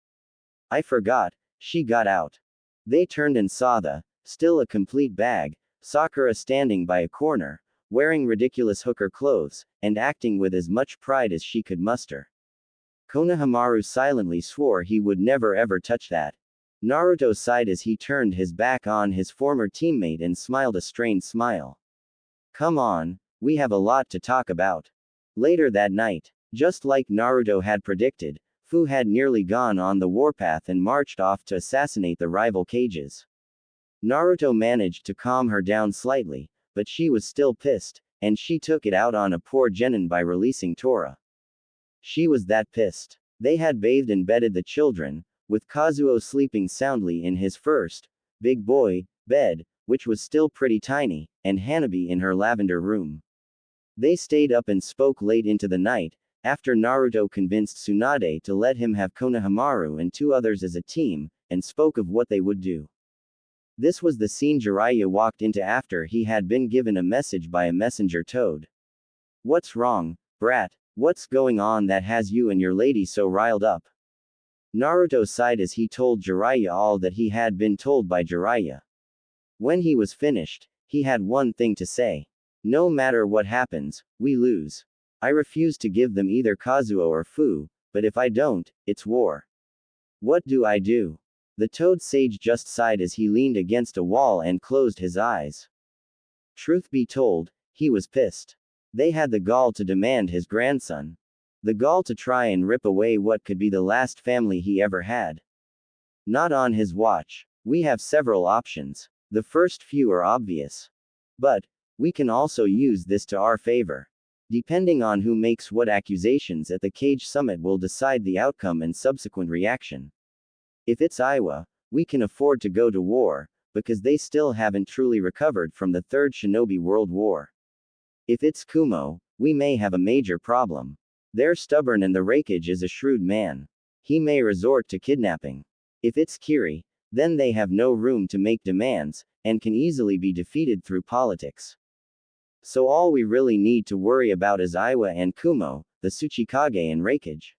I forgot, she got out. They turned and saw the, still a complete bag, Sakura standing by a corner, wearing ridiculous hooker clothes, and acting with as much pride as she could muster. Konohamaru silently swore he would never ever touch that. Naruto sighed as he turned his back on his former teammate and smiled a strained smile. Come on, we have a lot to talk about. Later that night, just like Naruto had predicted, Fu had nearly gone on the warpath and marched off to assassinate the rival Kages. Naruto managed to calm her down slightly, but she was still pissed, and she took it out on a poor genin by releasing Tora. She was that pissed. They had bathed and bedded the children, with Kazuo sleeping soundly in his first, big boy, bed, which was still pretty tiny, and Hanabi in her lavender room. They stayed up and spoke late into the night, after Naruto convinced Tsunade to let him have Konohamaru and 2 others as a team, and spoke of what they would do. This was the scene Jiraiya walked into after he had been given a message by a messenger toad. What's wrong, brat? What's going on that has you and your lady so riled up? Naruto sighed as he told Jiraiya all that he had been told by Jiraiya. When he was finished, he had one thing to say. No matter what happens, we lose. I refuse to give them either Kazuo or Fu, but if I don't, it's war. What do I do? The toad sage just sighed as he leaned against a wall and closed his eyes. Truth be told, he was pissed. They had the gall to demand his grandson. The gall to try and rip away what could be the last family he ever had. Not on his watch. We have several options. The first few are obvious. But we can also use this to our favor. Depending on who makes what accusations at the Cage Summit will decide the outcome and subsequent reaction. If it's Aiwa, we can afford to go to war, because they still haven't truly recovered from the Third Shinobi World War. If it's Kumo, we may have a major problem. They're stubborn and the Raikage is a shrewd man. He may resort to kidnapping. If it's Kiri, then they have no room to make demands, and can easily be defeated through politics. So all we really need to worry about is Aiwa and Kumo, the Tsuchikage and Raikage.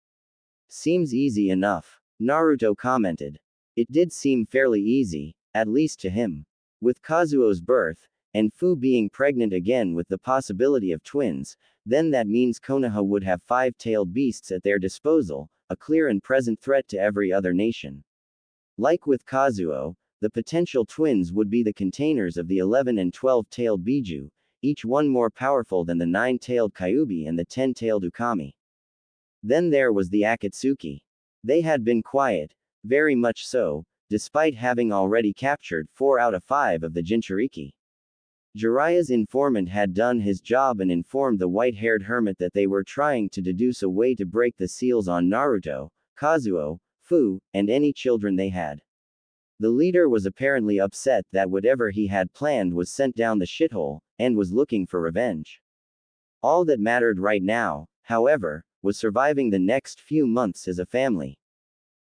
Seems easy enough, Naruto commented. It did seem fairly easy, at least to him. With Kazuo's birth, and Fu being pregnant again with the possibility of twins, then that means Konoha would have five-tailed beasts at their disposal, a clear and present threat to every other nation. Like with Kazuo, the potential twins would be the containers of the 11 and 12-tailed Biju, each one more powerful than the 9-tailed Kyuubi and the 10-tailed Ukami. Then there was the Akatsuki. They had been quiet, very much so, despite having already captured 4 out of 5 of the Jinchuriki. Jiraiya's informant had done his job and informed the white-haired hermit that they were trying to deduce a way to break the seals on Naruto, Kazuo, Fu, and any children they had. The leader was apparently upset that whatever he had planned was sent down the shithole, and was looking for revenge. All that mattered right now, however, was surviving the next few months as a family.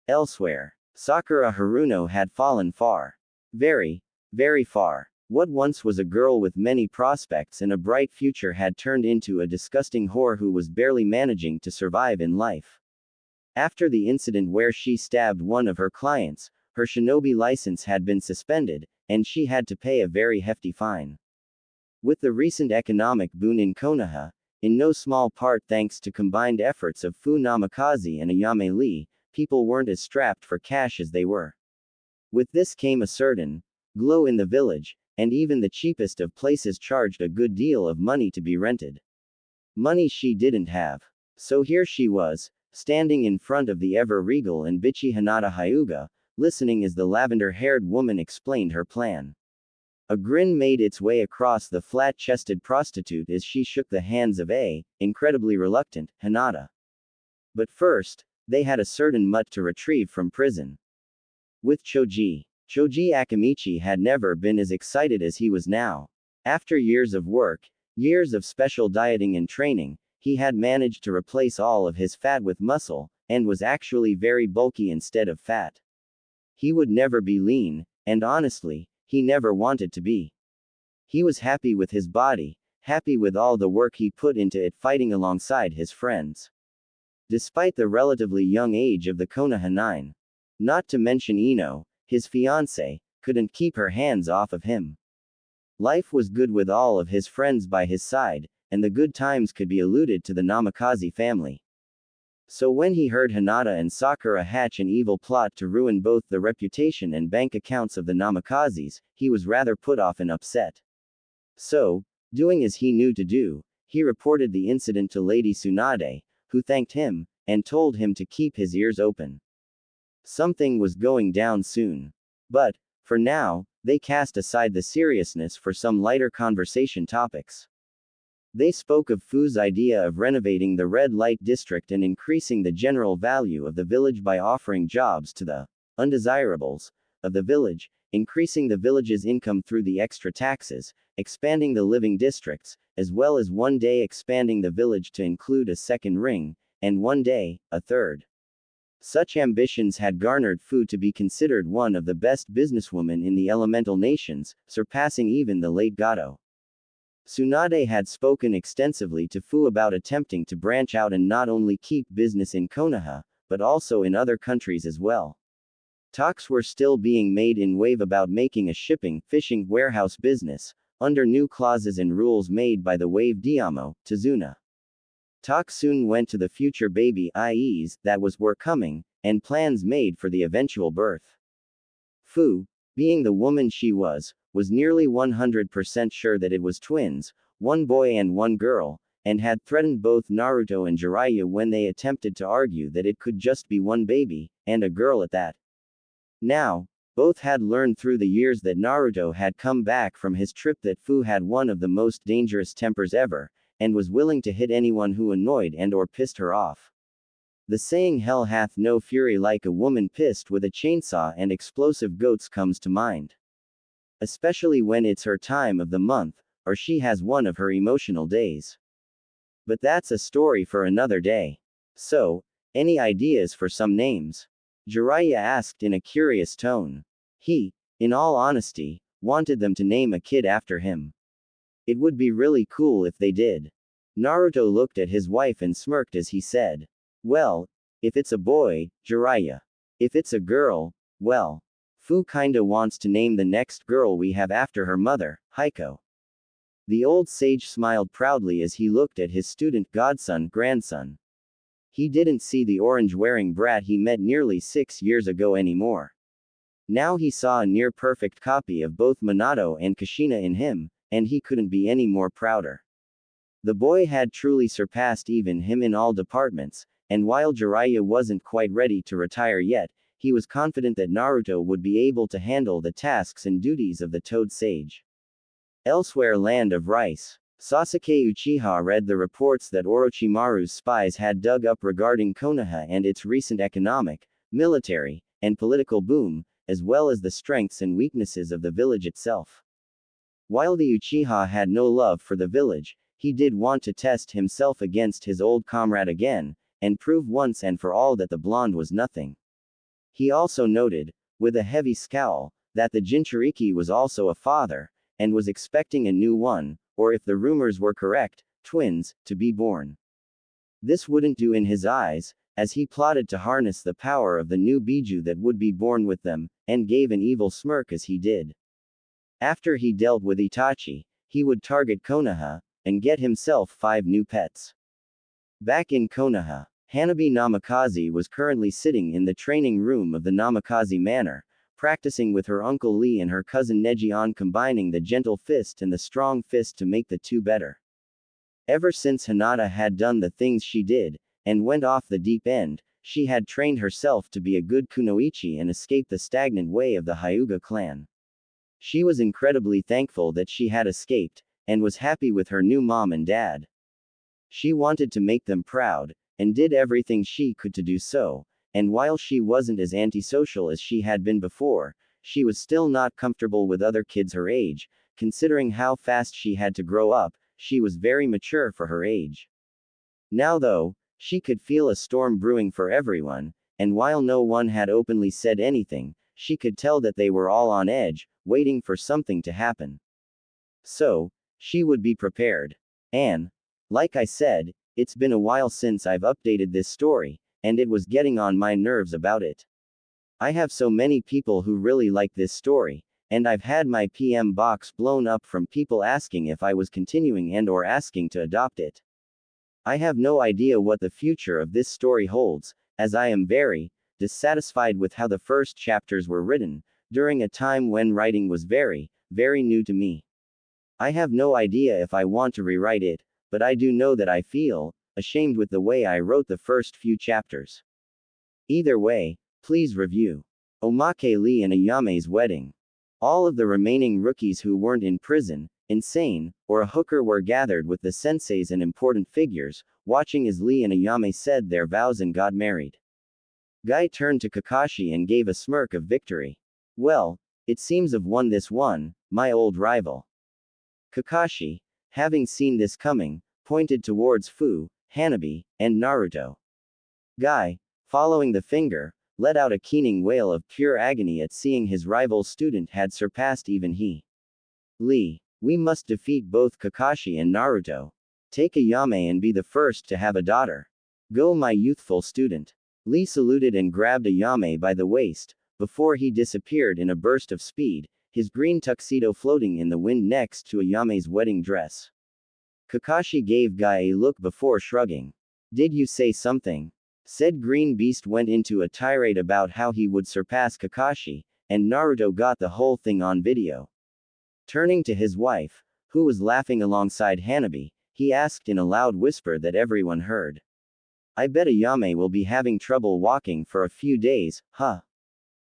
Elsewhere, Sakura Haruno had fallen far. Very, very far. What once was a girl with many prospects and a bright future had turned into a disgusting whore who was barely managing to survive in life. After the incident where she stabbed one of her clients, her shinobi license had been suspended, and she had to pay a very hefty fine. With the recent economic boon in Konoha, in no small part thanks to combined efforts of Fu Namikaze and Ayame Lee, people weren't as strapped for cash as they were. With this came a certain glow in the village, and even the cheapest of places charged a good deal of money to be rented. Money she didn't have. So here she was, standing in front of the ever-regal and bitchy Hinata Hyuga, listening as the lavender-haired woman explained her plan. A grin made its way across the flat-chested prostitute as she shook the hands of a, incredibly reluctant, Hinata. But first, they had a certain mutt to retrieve from prison. With Choji Akamichi had never been as excited as he was now. After years of work, years of special dieting and training, he had managed to replace all of his fat with muscle, and was actually very bulky instead of fat. He would never be lean, and honestly, he never wanted to be. He was happy with his body, happy with all the work he put into it fighting alongside his friends. Despite the relatively young age of the Konoha 9. Not to mention Ino, his fiancée, couldn't keep her hands off of him. Life was good with all of his friends by his side, and the good times could be alluded to the Namikaze family. So when he heard Hinata and Sakura hatch an evil plot to ruin both the reputation and bank accounts of the Namikazes, he was rather put off and upset. So, doing as he knew to do, he reported the incident to Lady Tsunade, who thanked him, and told him to keep his ears open. Something was going down soon. But, for now, they cast aside the seriousness for some lighter conversation topics. They spoke of Fu's idea of renovating the red light district and increasing the general value of the village by offering jobs to the undesirables of the village, increasing the village's income through the extra taxes, expanding the living districts, as well as one day expanding the village to include a second ring, and one day, a third. Such ambitions had garnered Fu to be considered one of the best businesswomen in the elemental nations, surpassing even the late Gato. Tsunade had spoken extensively to Fu about attempting to branch out and not only keep business in Konoha, but also in other countries as well. Talks were still being made in Wave about making a fishing warehouse business, under new clauses and rules made by the Wave Diamo, Tazuna. Talk soon went to the future baby IEs that were coming, and plans made for the eventual birth. Fu, being the woman she was nearly 100% sure that it was twins, one boy and one girl, and had threatened both Naruto and Jiraiya when they attempted to argue that it could just be one baby, and a girl at that. Now, both had learned through the years that Naruto had come back from his trip that Fu had one of the most dangerous tempers ever, and was willing to hit anyone who annoyed and or pissed her off. The saying hell hath no fury like a woman pissed with a chainsaw and explosive goats comes to mind. Especially when it's her time of the month, or she has one of her emotional days. But that's a story for another day. So, any ideas for some names? Jiraiya asked in a curious tone. He, in all honesty, wanted them to name a kid after him. It would be really cool if they did. Naruto looked at his wife and smirked as he said, well, if it's a boy, Jiraiya. If it's a girl, well, Fu kinda wants to name the next girl we have after her mother, Heiko. The old sage smiled proudly as he looked at his student grandson. He didn't see the orange-wearing brat he met nearly 6 years ago anymore. Now he saw a near-perfect copy of both Minato and Kushina in him, and he couldn't be any more prouder. The boy had truly surpassed even him in all departments, and while Jiraiya wasn't quite ready to retire yet, he was confident that Naruto would be able to handle the tasks and duties of the Toad Sage. Elsewhere, land of rice. Sasuke Uchiha read the reports that Orochimaru's spies had dug up regarding Konoha and its recent economic, military, and political boom, as well as the strengths and weaknesses of the village itself. While the Uchiha had no love for the village, he did want to test himself against his old comrade again, and prove once and for all that the blonde was nothing. He also noted, with a heavy scowl, that the Jinchuriki was also a father, and was expecting a new one, or if the rumors were correct, twins, to be born. This wouldn't do in his eyes, as he plotted to harness the power of the new Biju that would be born with them, and gave an evil smirk as he did. After he dealt with Itachi, he would target Konoha, and get himself 5 new pets. Back in Konoha, Hanabi Namikaze was currently sitting in the training room of the Namikaze Manor, practicing with her uncle Lee and her cousin Neji on combining the gentle fist and the strong fist to make the two better. Ever since Hinata had done the things she did, and went off the deep end, she had trained herself to be a good kunoichi and escape the stagnant way of the Hyuga clan. She was incredibly thankful that she had escaped, and was happy with her new mom and dad. She wanted to make them proud, and did everything she could to do so, and while she wasn't as antisocial as she had been before, she was still not comfortable with other kids her age, considering how fast she had to grow up. She was very mature for her age. Now though, she could feel a storm brewing for everyone, and while no one had openly said anything, she could tell that they were all on edge, waiting for something to happen. So, she would be prepared. And, like I said, it's been a while since I've updated this story, and it was getting on my nerves about it. I have so many people who really like this story, and I've had my PM box blown up from people asking if I was continuing and or asking to adopt it. I have no idea what the future of this story holds, as I am very dissatisfied with how the first chapters were written, during a time when writing was very, very new to me. I have no idea if I want to rewrite it, but I do know that I feel ashamed with the way I wrote the first few chapters. Either way, please review. Omake Lee and Ayame's wedding. All of the remaining rookies who weren't in prison, insane, or a hooker were gathered with the senseis and important figures, watching as Lee and Ayame said their vows and got married. Guy turned to Kakashi and gave a smirk of victory. Well, it seems I've won this one, my old rival. Kakashi, having seen this coming, pointed towards Fu, Hanabi, and Naruto. Guy, following the finger, let out a keening wail of pure agony at seeing his rival's student had surpassed even he. Lee, we must defeat both Kakashi and Naruto. Take Ayame and be the first to have a daughter. Go, my youthful student. Lee saluted and grabbed Ayame by the waist, before he disappeared in a burst of speed, his green tuxedo floating in the wind next to Ayame's wedding dress. Kakashi gave Guy a look before shrugging. Did you say something? Said Green Beast went into a tirade about how he would surpass Kakashi, and Naruto got the whole thing on video. Turning to his wife, who was laughing alongside Hanabi, he asked in a loud whisper that everyone heard. I bet Ayame will be having trouble walking for a few days, huh?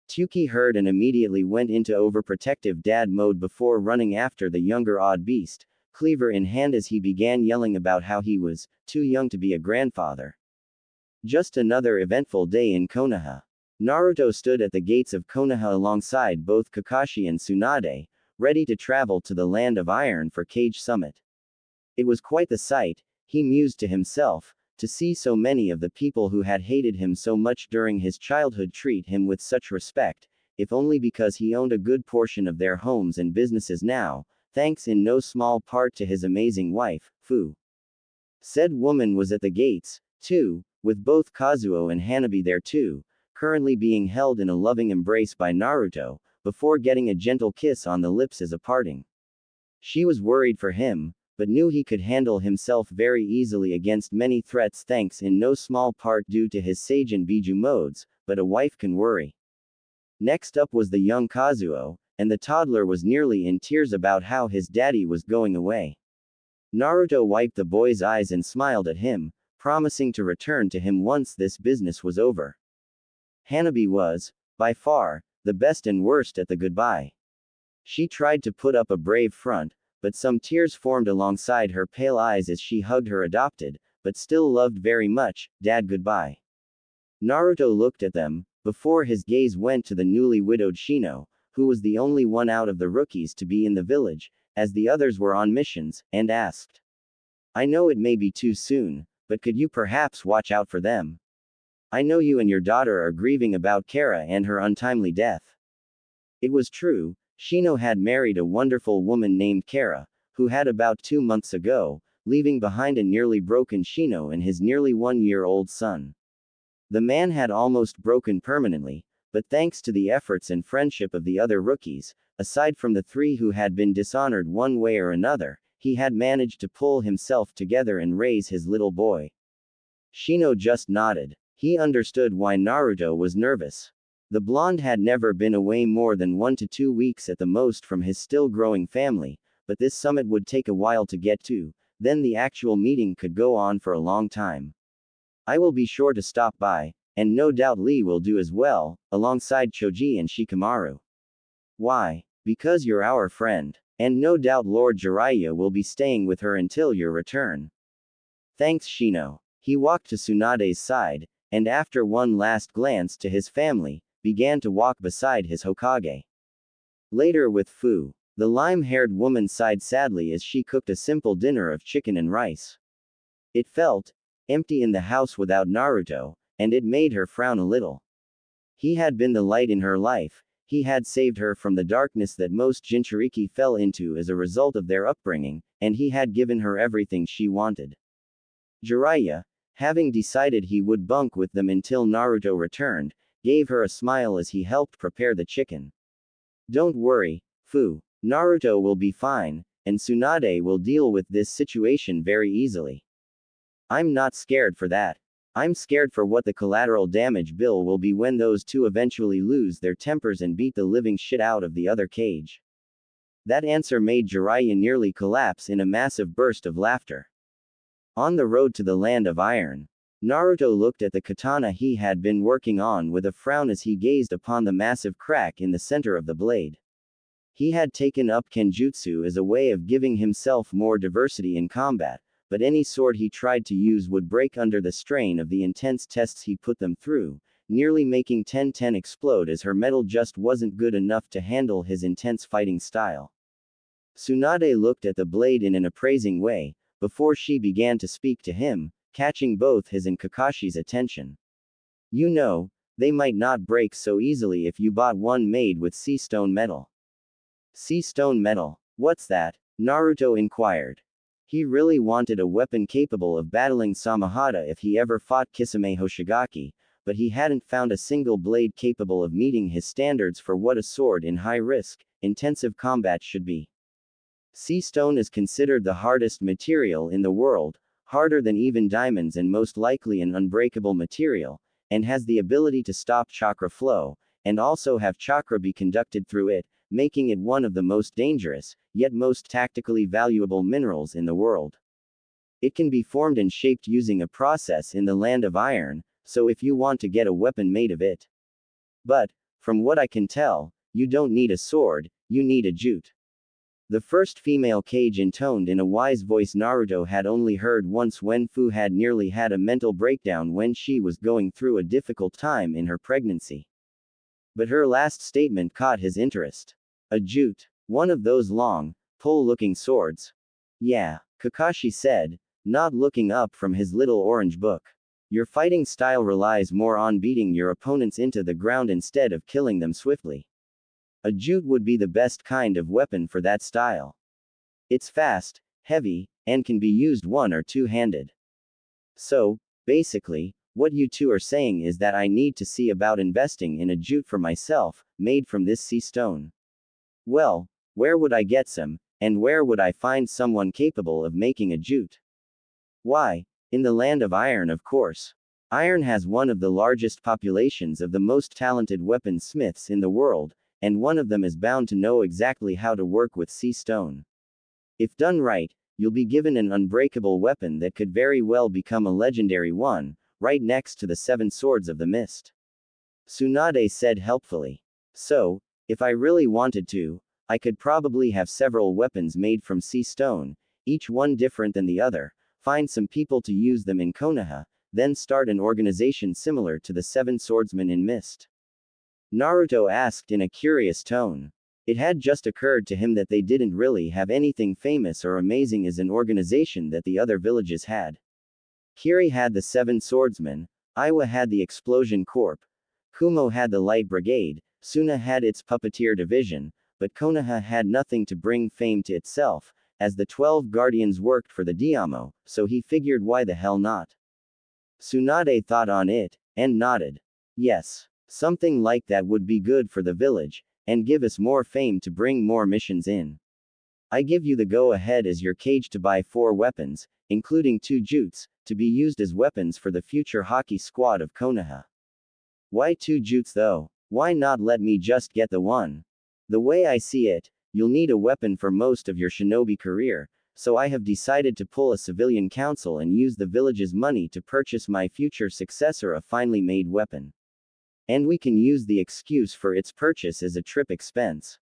Tuki heard and immediately went into overprotective dad mode before running after the younger odd beast, cleaver in hand as he began yelling about how he was too young to be a grandfather. Just another eventful day in Konoha. Naruto stood at the gates of Konoha alongside both Kakashi and Tsunade, ready to travel to the Land of Iron for Cage Summit. It was quite the sight, he mused to himself, to see so many of the people who had hated him so much during his childhood treat him with such respect, if only because he owned a good portion of their homes and businesses now, thanks in no small part to his amazing wife, Fu. Said woman was at the gates, too, with both Kazuo and Hanabi there too, currently being held in a loving embrace by Naruto, before getting a gentle kiss on the lips as a parting. She was worried for him, but knew he could handle himself very easily against many threats thanks in no small part due to his Sage and Biju modes, but a wife can worry. Next up was the young Kazuo, and the toddler was nearly in tears about how his daddy was going away. Naruto wiped the boy's eyes and smiled at him, promising to return to him once this business was over. Hanabi was, by far, the best and worst at the goodbye. She tried to put up a brave front, but some tears formed alongside her pale eyes as she hugged her adopted, but still loved very much, dad goodbye. Naruto looked at them, before his gaze went to the newly widowed Shino, who was the only one out of the rookies to be in the village, as the others were on missions, and asked. I know it may be too soon, but could you perhaps watch out for them? I know you and your daughter are grieving about Kara and her untimely death. It was true, Shino had married a wonderful woman named Kara, who had about 2 months ago, leaving behind a nearly broken Shino and his nearly 1-year-old son. The man had almost broken permanently, but thanks to the efforts and friendship of the other rookies, aside from the 3 who had been dishonored one way or another, he had managed to pull himself together and raise his little boy. Shino just nodded. He understood why Naruto was nervous. The blonde had never been away more than 1 to 2 weeks at the most from his still growing family, but this summit would take a while to get to, then the actual meeting could go on for a long time. I will be sure to stop by, and no doubt Lee will do as well, alongside Choji and Shikamaru. Why? Because you're our friend. And no doubt Lord Jiraiya will be staying with her until your return. Thanks Shino. He walked to Tsunade's side, and after one last glance to his family, began to walk beside his Hokage. Later with Fu, the lime-haired woman sighed sadly as she cooked a simple dinner of chicken and rice. It felt empty in the house without Naruto, and it made her frown a little. He had been the light in her life, he had saved her from the darkness that most Jinchuriki fell into as a result of their upbringing, and he had given her everything she wanted. Jiraiya, having decided he would bunk with them until Naruto returned, gave her a smile as he helped prepare the chicken. Don't worry, Fu. Naruto will be fine, and Tsunade will deal with this situation very easily. I'm not scared for that. I'm scared for what the collateral damage bill will be when those 2 eventually lose their tempers and beat the living shit out of the other Kage. That answer made Jiraiya nearly collapse in a massive burst of laughter. On the road to the Land of Iron, Naruto looked at the katana he had been working on with a frown as he gazed upon the massive crack in the center of the blade. He had taken up Kenjutsu as a way of giving himself more diversity in combat, but any sword he tried to use would break under the strain of the intense tests he put them through, nearly making 1010 explode as her metal just wasn't good enough to handle his intense fighting style. Tsunade looked at the blade in an appraising way, before she began to speak to him, catching both his and Kakashi's attention. You know, they might not break so easily if you bought one made with sea stone metal. Sea stone metal? What's that? Naruto inquired. He really wanted a weapon capable of battling Samahata if he ever fought Kisame Hoshigaki, but he hadn't found a single blade capable of meeting his standards for what a sword in high-risk, intensive combat should be. Sea stone is considered the hardest material in the world, harder than even diamonds and most likely an unbreakable material, and has the ability to stop chakra flow, and also have chakra be conducted through it, making it one of the most dangerous, yet most tactically valuable minerals in the world. It can be formed and shaped using a process in the Land of Iron, so if you want to get a weapon made of it. But, from what I can tell, you don't need a sword, you need a jute. The first female Kage intoned in a wise voice Naruto had only heard once when Fu had nearly had a mental breakdown when she was going through a difficult time in her pregnancy. But her last statement caught his interest. A jute. One of those long, pole-looking swords. Yeah, Kakashi said, not looking up from his little orange book. Your fighting style relies more on beating your opponents into the ground instead of killing them swiftly. A jute would be the best kind of weapon for that style. It's fast, heavy, and can be used one or two-handed. So, basically, what you two are saying is that I need to see about investing in a jute for myself, made from this sea stone. Well, where would I get some, and where would I find someone capable of making a jute? Why, in the land of iron, of course. Iron has one of the largest populations of the most talented weaponsmiths in the world, and one of them is bound to know exactly how to work with sea stone. If done right, you'll be given an unbreakable weapon that could very well become a legendary one, right next to the 7 swords of the mist. Tsunade said helpfully. So, if I really wanted to, I could probably have several weapons made from sea stone, each one different than the other, find some people to use them in Konoha, then start an organization similar to the 7 swordsmen in Mist. Naruto asked in a curious tone. It had just occurred to him that they didn't really have anything famous or amazing as an organization that the other villages had. Kiri had the 7 swordsmen, Iwa had the Explosion Corp, Kumo had the Light Brigade, Suna had its Puppeteer Division, but Konoha had nothing to bring fame to itself, as the 12 Guardians worked for the Diamo, so he figured why the hell not. Tsunade thought on it, and nodded. Yes, something like that would be good for the village, and give us more fame to bring more missions in. I give you the go-ahead as your Kage to buy 4 weapons, including 2 jutes, to be used as weapons for the future hockey squad of Konoha. Why 2 jutes though? Why not let me just get the one? The way I see it, you'll need a weapon for most of your shinobi career, so I have decided to pull a civilian council and use the village's money to purchase my future successor a finely made weapon. And we can use the excuse for its purchase as a trip expense.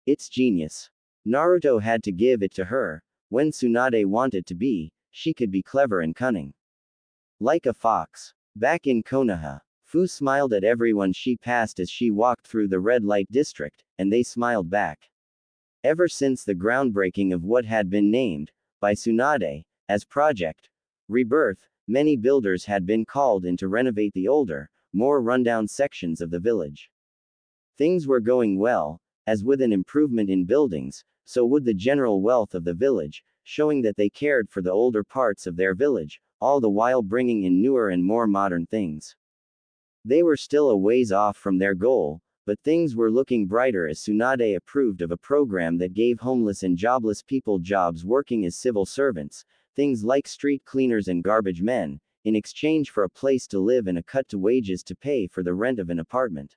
It's genius. Naruto had to give it to her. When Tsunade wanted to be, she could be clever and cunning. Like a fox. Back in Konoha, Fu smiled at everyone she passed as she walked through the red light district, and they smiled back. Ever since the groundbreaking of what had been named, by Tsunade, as Project Rebirth, many builders had been called in to renovate the older, more rundown sections of the village. Things were going well, as with an improvement in buildings, so would the general wealth of the village, showing that they cared for the older parts of their village, all the while bringing in newer and more modern things. They were still a ways off from their goal, but things were looking brighter as Tsunade approved of a program that gave homeless and jobless people jobs working as civil servants, things like street cleaners and garbage men, in exchange for a place to live and a cut to wages to pay for the rent of an apartment.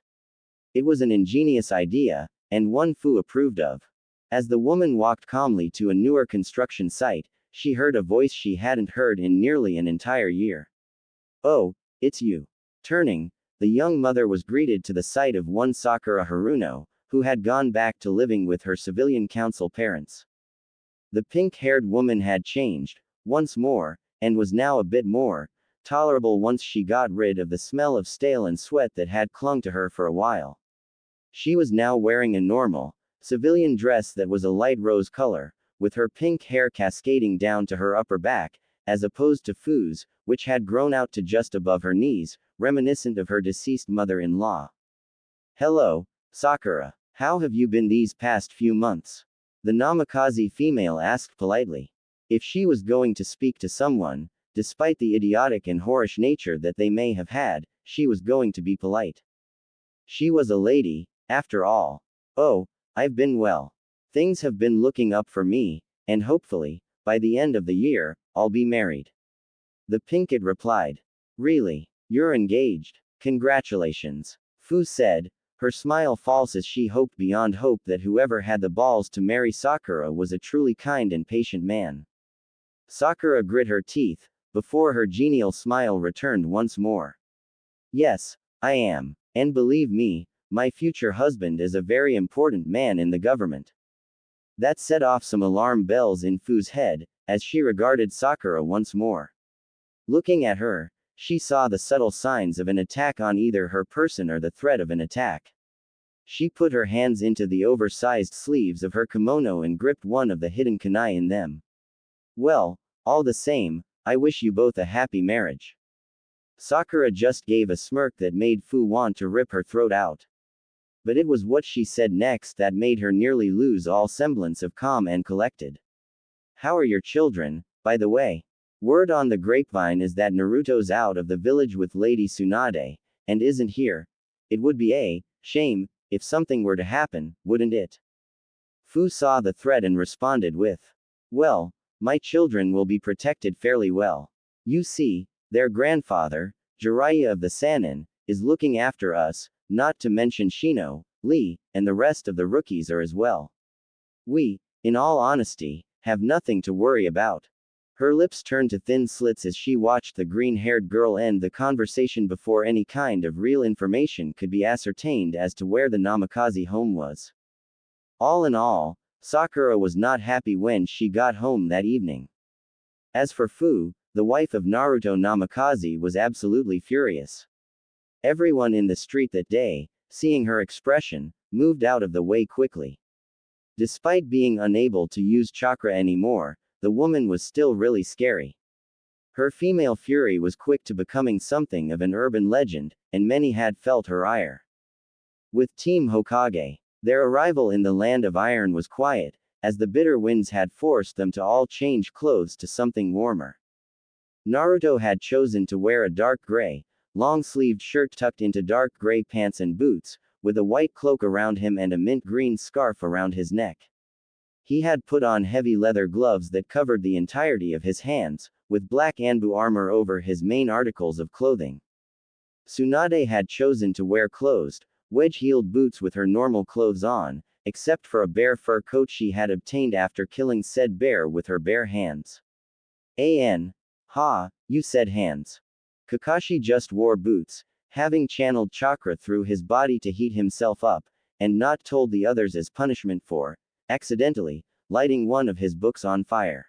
It was an ingenious idea, and one Fu approved of. As the woman walked calmly to a newer construction site, she heard a voice she hadn't heard in nearly an entire year. Oh, it's you. Turning, the young mother was greeted to the sight of one Sakura Haruno, who had gone back to living with her civilian council parents. The pink-haired woman had changed, once more, and was now a bit more tolerable once she got rid of the smell of stale and sweat that had clung to her for a while. She was now wearing a normal, civilian dress that was a light rose color, with her pink hair cascading down to her upper back, as opposed to Fu's, which had grown out to just above her knees, reminiscent of her deceased mother-in-law. Hello, Sakura. How have you been these past few months? The Namikaze female asked politely. If she was going to speak to someone, despite the idiotic and whorish nature that they may have had, she was going to be polite. She was a lady, after all. Oh, I've been well. Things have been looking up for me, and hopefully, by the end of the year, I'll be married. The Pinkett replied. Really? You're engaged? Congratulations. Fu said, her smile false as she hoped beyond hope that whoever had the balls to marry Sakura was a truly kind and patient man. Sakura grit her teeth, before her genial smile returned once more. Yes, I am. And believe me, my future husband is a very important man in the government. That set off some alarm bells in Fu's head, as she regarded Sakura once more. Looking at her, she saw the subtle signs of an attack on either her person or the threat of an attack. She put her hands into the oversized sleeves of her kimono and gripped one of the hidden kunai in them. Well, all the same, I wish you both a happy marriage. Sakura just gave a smirk that made Fu want to rip her throat out. But it was what she said next that made her nearly lose all semblance of calm and collected. How are your children, by the way? Word on the grapevine is that Naruto's out of the village with Lady Tsunade, and isn't here. It would be a shame if something were to happen, wouldn't it? Fu saw the threat and responded with, well, my children will be protected fairly well. You see, their grandfather, Jiraiya of the Sannin, is looking after us, not to mention Shino, Lee, and the rest of the rookies are as well. We, in all honesty, have nothing to worry about. Her lips turned to thin slits as she watched the green-haired girl end the conversation before any kind of real information could be ascertained as to where the Namikaze home was. All in all, Sakura was not happy when she got home that evening. As for Fu, the wife of Naruto Namikaze was absolutely furious. Everyone in the street that day, seeing her expression, moved out of the way quickly. Despite being unable to use chakra anymore, the woman was still really scary. Her female fury was quick to becoming something of an urban legend, and many had felt her ire. With Team Hokage, their arrival in the Land of Iron was quiet, as the bitter winds had forced them to all change clothes to something warmer. Naruto had chosen to wear a dark gray, long-sleeved shirt tucked into dark gray pants and boots, with a white cloak around him and a mint green scarf around his neck. He had put on heavy leather gloves that covered the entirety of his hands, with black Anbu armor over his main articles of clothing. Tsunade had chosen to wear closed, wedge-heeled boots with her normal clothes on, except for a bear fur coat she had obtained after killing said bear with her bare hands. You said hands. Kakashi just wore boots, having channeled chakra through his body to heat himself up, and not told the others as punishment for, accidentally, lighting one of his books on fire.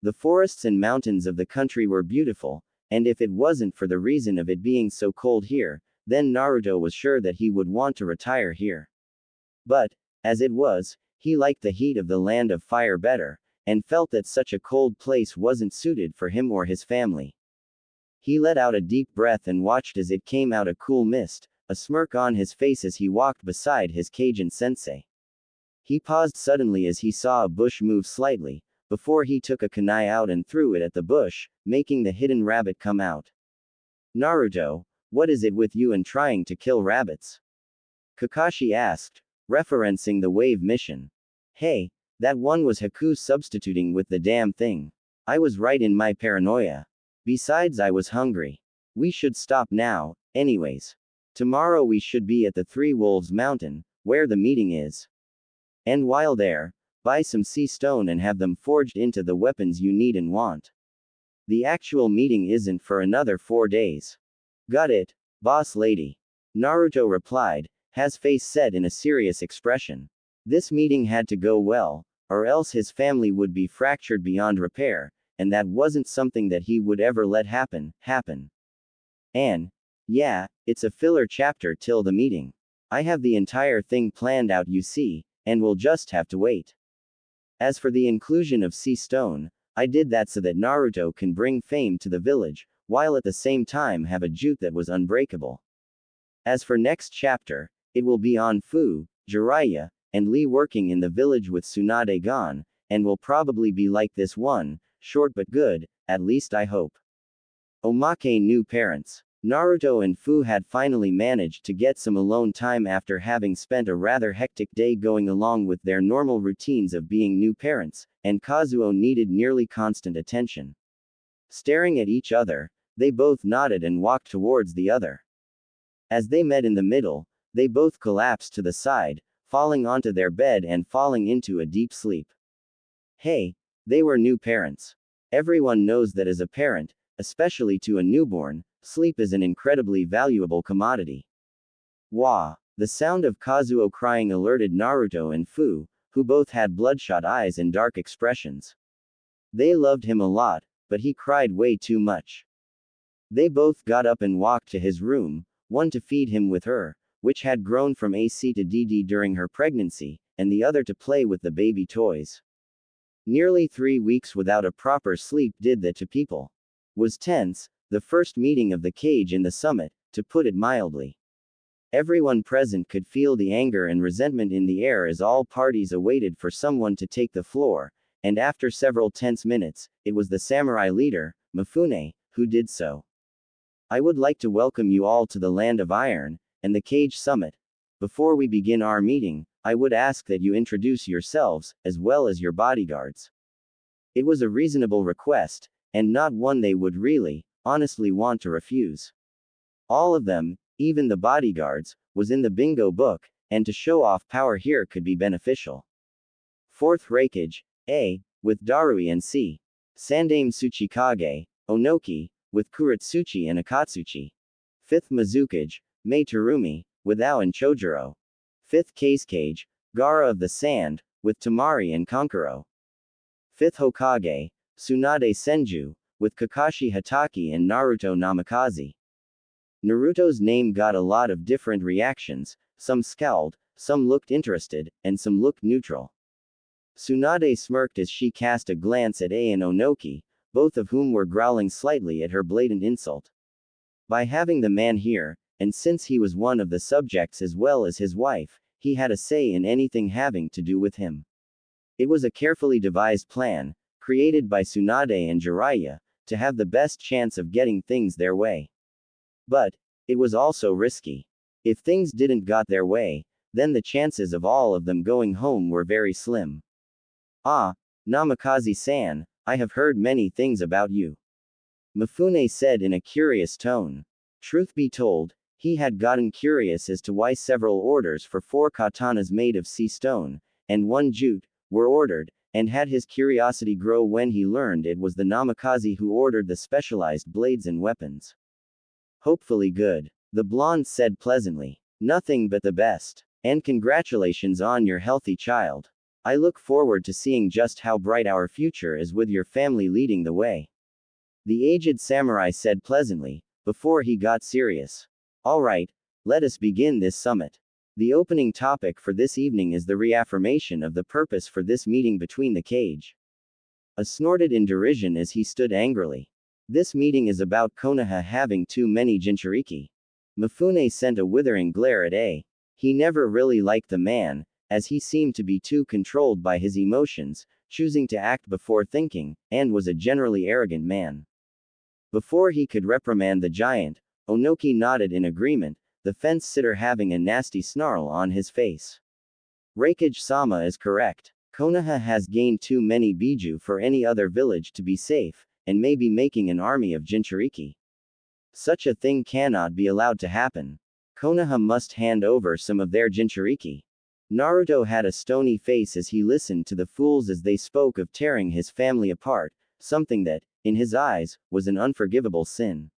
The forests and mountains of the country were beautiful, and if it wasn't for the reason of it being so cold here, then Naruto was sure that he would want to retire here. But, as it was, he liked the heat of the Land of Fire better, and felt that such a cold place wasn't suited for him or his family. He let out a deep breath and watched as it came out a cool mist, a smirk on his face as he walked beside his Kajin sensei. He paused suddenly as he saw a bush move slightly, before he took a kunai out and threw it at the bush, making the hidden rabbit come out. Naruto, what is it with you and trying to kill rabbits? Kakashi asked, referencing the wave mission. Hey, that one was Haku substituting with the damn thing. I was right in my paranoia. Besides, I was hungry. We should stop now, anyways. Tomorrow we should be at the Three Wolves Mountain, where the meeting is. And while there, buy some sea stone and have them forged into the weapons you need and want. The actual meeting isn't for another 4 days. Got it, boss lady. Naruto replied, his face set in a serious expression. This meeting had to go well, or else his family would be fractured beyond repair, and that wasn't something that he would ever let happen. And, yeah, it's a filler chapter till the meeting. I have the entire thing planned out, you see, and we'll just have to wait. As for the inclusion of sea stone, I did that so that Naruto can bring fame to the village, while at the same time have a jute that was unbreakable. As for next chapter, it will be on Fu, Jiraiya, and Lee working in the village with Tsunade gone, and will probably be like this one, short but good, at least I hope. Omake new parents. Naruto and Fu had finally managed to get some alone time after having spent a rather hectic day going along with their normal routines of being new parents, and Kazuo needed nearly constant attention. Staring at each other, they both nodded and walked towards the other. As they met in the middle, they both collapsed to the side, falling onto their bed and falling into a deep sleep. Hey, they were new parents. Everyone knows that as a parent, especially to a newborn, sleep is an incredibly valuable commodity. Wah! The sound of Kazuo crying alerted Naruto and Fu, who both had bloodshot eyes and dark expressions. They loved him a lot, but he cried way too much. They both got up and walked to his room, one to feed him with her, which had grown from AC to DD during her pregnancy, and the other to play with the baby toys. Nearly 3 weeks without a proper sleep did that to people. Was tense, the first meeting of the cage in the summit, to put it mildly. Everyone present could feel the anger and resentment in the air as all parties awaited for someone to take the floor, and after several tense minutes, it was the samurai leader, Mifune, who did so. I would like to welcome you all to the Land of Iron, and the Cage Summit. Before we begin our meeting, I would ask that you introduce yourselves, as well as your bodyguards. It was a reasonable request, and not one they would really, honestly want to refuse. All of them, even the bodyguards, was in the bingo book, and to show off power here could be beneficial. 4th Hokage, A, with Darui and C. Sandame Tsuchikage, Onoki, with Kuretsuchi and Akatsuchi. 5th Mizukage, Mei Terumi, with Ao and Chojuro. 5th Kazekage, Gara of the Sand, with Tamari and Kankuro. 5th Hokage, Tsunade Senju, with Kakashi Hatake and Naruto Namikaze. Naruto's name got a lot of different reactions, some scowled, some looked interested, and some looked neutral. Tsunade smirked as she cast a glance at A and Onoki, both of whom were growling slightly at her blatant insult. By having the man here, and since he was one of the subjects as well as his wife, he had a say in anything having to do with him. It was a carefully devised plan, created by Tsunade and Jiraiya, to have the best chance of getting things their way. But it was also risky. If things didn't got their way, then the chances of all of them going home were very slim. Ah, Namikaze-san, I have heard many things about you. Mifune said in a curious tone. Truth be told, he had gotten curious as to why several orders for 4 katanas made of sea stone, and 1 jute, were ordered, and had his curiosity grow when he learned it was the Namikaze who ordered the specialized blades and weapons. Hopefully good. The blonde said pleasantly. Nothing but the best. And congratulations on your healthy child. I look forward to seeing just how bright our future is with your family leading the way. The aged samurai said pleasantly, before he got serious. Alright, let us begin this summit. The opening topic for this evening is the reaffirmation of the purpose for this meeting between the cage. A snorted in derision as he stood angrily. This meeting is about Konoha having too many Jinchuriki. Mifune sent a withering glare at A. He never really liked the man, as he seemed to be too controlled by his emotions, choosing to act before thinking, and was a generally arrogant man. Before he could reprimand the giant, Onoki nodded in agreement, the fence-sitter having a nasty snarl on his face. Reikage-sama is correct. Konoha has gained too many Biju for any other village to be safe, and may be making an army of Jinchuriki. Such a thing cannot be allowed to happen. Konoha must hand over some of their Jinchuriki. Naruto had a stony face as he listened to the fools as they spoke of tearing his family apart, something that, in his eyes, was an unforgivable sin.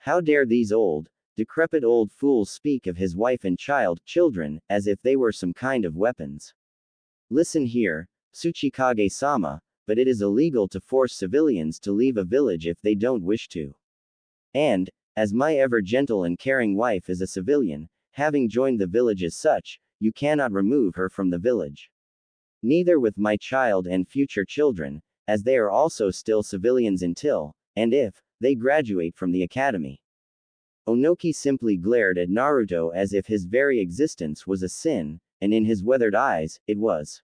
How dare these decrepit old fools speak of his wife and children, as if they were some kind of weapons. Listen here, Tsuchikage-sama, but it is illegal to force civilians to leave a village if they don't wish to. And, as my ever gentle and caring wife is a civilian, having joined the village as such, you cannot remove her from the village. Neither with my child and future children, as they are also still civilians until, and if, they graduate from the academy. Onoki simply glared at Naruto as if his very existence was a sin, and in his weathered eyes, it was.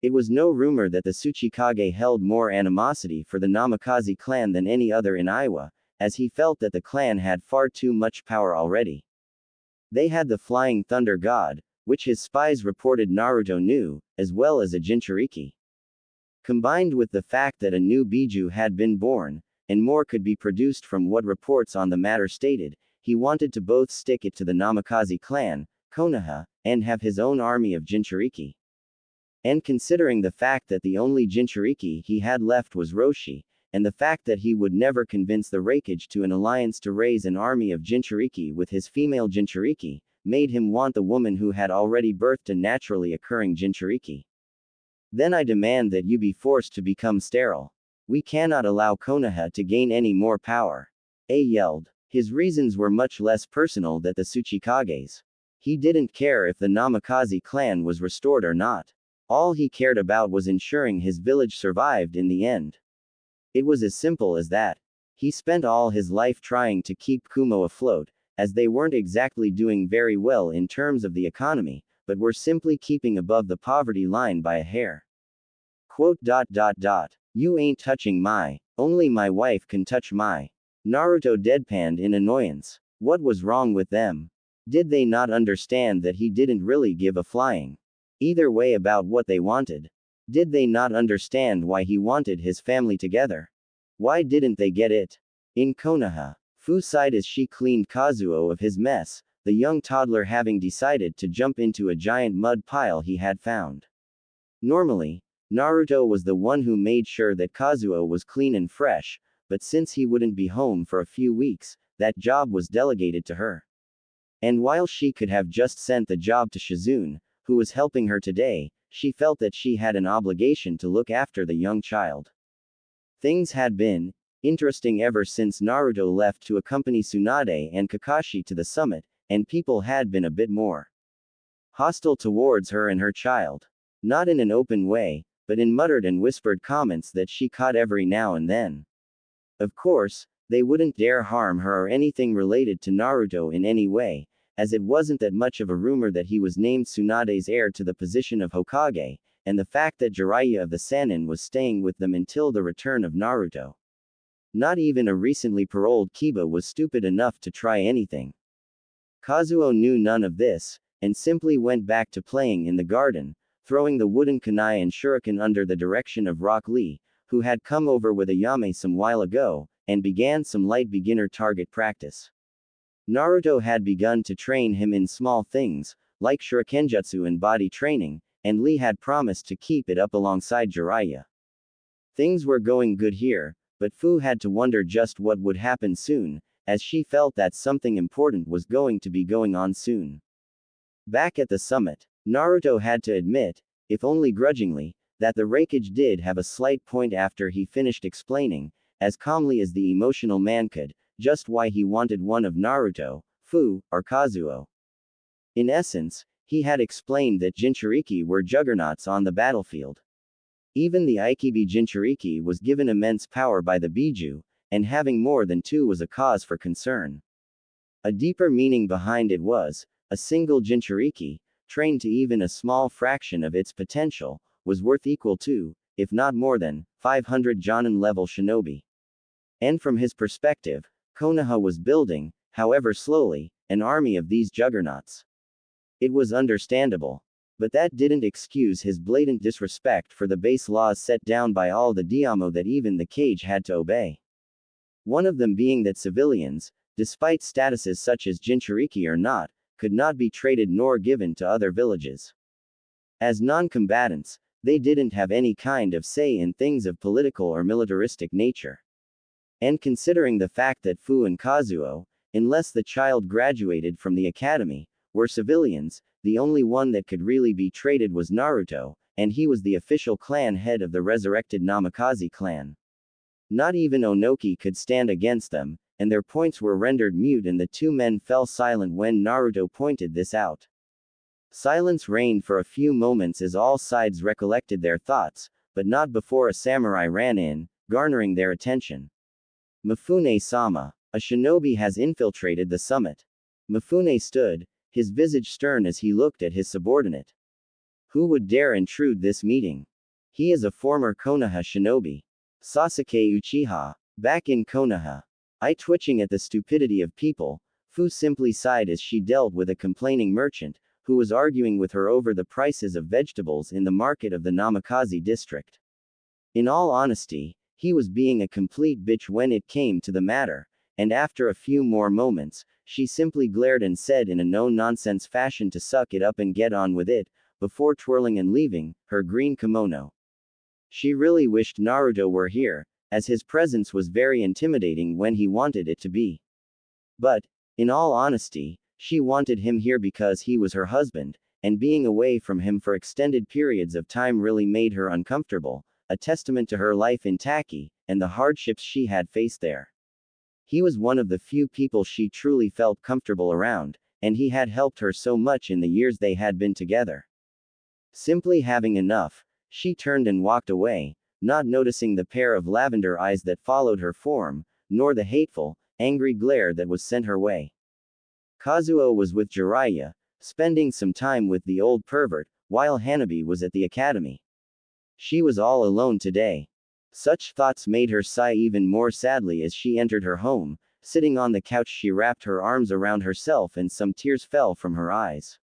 It was no rumor that the Tsuchikage held more animosity for the Namikaze clan than any other in Iowa, as he felt that the clan had far too much power already. They had the Flying Thunder God, which his spies reported Naruto knew, as well as a Jinchuriki. Combined with the fact that a new Biju had been born, and more could be produced from what reports on the matter stated, he wanted to both stick it to the Namikaze clan, Konoha, and have his own army of Jinchuriki. And considering the fact that the only Jinchuriki he had left was Roshi, and the fact that he would never convince the Reikage to an alliance to raise an army of Jinchuriki with his female Jinchuriki, made him want the woman who had already birthed a naturally occurring Jinchuriki. Then I demand that you be forced to become sterile. We cannot allow Konoha to gain any more power. A yelled. His reasons were much less personal than the Tsuchikage's. He didn't care if the Namikaze clan was restored or not. All he cared about was ensuring his village survived in the end. It was as simple as that. He spent all his life trying to keep Kumo afloat, as they weren't exactly doing very well in terms of the economy, but were simply keeping above the poverty line by a hair. Quote. You ain't touching my. Only my wife can touch my. Naruto deadpanned in annoyance. What was wrong with them? Did they not understand that he didn't really give a flying either way about what they wanted? Did they not understand why he wanted his family together? Why didn't they get it? In Konoha, Fu sighed as she cleaned Kazuo of his mess, the young toddler having decided to jump into a giant mud pile he had found. Normally, Naruto was the one who made sure that Kazuo was clean and fresh, but since he wouldn't be home for a few weeks, that job was delegated to her. And while she could have just sent the job to Shizune, who was helping her today, she felt that she had an obligation to look after the young child. Things had been interesting ever since Naruto left to accompany Tsunade and Kakashi to the summit, and people had been a bit more hostile towards her and her child. Not in an open way, but in muttered and whispered comments that she caught every now and then. Of course, they wouldn't dare harm her or anything related to Naruto in any way, as it wasn't that much of a rumor that he was named Tsunade's heir to the position of Hokage, and the fact that Jiraiya of the Sannin was staying with them until the return of Naruto. Not even a recently paroled Kiba was stupid enough to try anything. Kazuo knew none of this, and simply went back to playing in the garden, throwing the wooden kunai and shuriken under the direction of Rock Lee, who had come over with a yame some while ago, and began some light beginner target practice. Naruto had begun to train him in small things, like shurikenjutsu and body training, and Lee had promised to keep it up alongside Jiraiya. Things were going good here, but Fu had to wonder just what would happen soon, as she felt that something important was going to be going on soon. Back at the summit, Naruto had to admit, if only grudgingly, that the Raikage did have a slight point after he finished explaining, as calmly as the emotional man could, just why he wanted one of Naruto, Fu, or Kazuo. In essence, he had explained that Jinchuriki were juggernauts on the battlefield. Even the Aikibi Jinchuriki was given immense power by the Biju, and having more than two was a cause for concern. A deeper meaning behind it was, a single Jinchuriki, trained to even a small fraction of its potential, was worth equal to, if not more than, 500 Jonin-level shinobi. And from his perspective, Konoha was building, however slowly, an army of these juggernauts. It was understandable. But that didn't excuse his blatant disrespect for the base laws set down by all the Diamo that even the cage had to obey. One of them being that civilians, despite statuses such as Jinchuriki or not, could not be traded nor given to other villages. As non-combatants, they didn't have any kind of say in things of political or militaristic nature. And considering the fact that Fu and Kazuo, unless the child graduated from the academy, were civilians, the only one that could really be traded was Naruto, and he was the official clan head of the resurrected Namikaze clan. Not even Onoki could stand against them, and their points were rendered mute, and the two men fell silent when Naruto pointed this out. Silence reigned for a few moments as all sides recollected their thoughts, but not before a samurai ran in, garnering their attention. Mifune-sama, a shinobi has infiltrated the summit. Mifune stood, his visage stern as he looked at his subordinate. Who would dare intrude this meeting? He is a former Konoha shinobi. Sasuke Uchiha. Back in Konoha. Twitching at the stupidity of people, Fu simply sighed as she dealt with a complaining merchant, who was arguing with her over the prices of vegetables in the market of the Namikaze district. In all honesty, he was being a complete bitch when it came to the matter, and after a few more moments, she simply glared and said in a no-nonsense fashion to suck it up and get on with it, before twirling and leaving her green kimono. She really wished Naruto were here, as his presence was very intimidating when he wanted it to be. But, in all honesty, She wanted him here because he was her husband, and being away from him for extended periods of time really made her uncomfortable, a testament to her life in Taki, and the hardships she had faced there. He was one of the few people she truly felt comfortable around, and he had helped her so much in the years they had been together. Simply having enough, she turned and walked away, not noticing the pair of lavender eyes that followed her form, nor the hateful, angry glare that was sent her way. Kazuo was with Jiraiya, spending some time with the old pervert, while Hanabi was at the academy. She was all alone today. Such thoughts made her sigh even more sadly as she entered her home. Sitting on the couch, she wrapped her arms around herself and some tears fell from her eyes.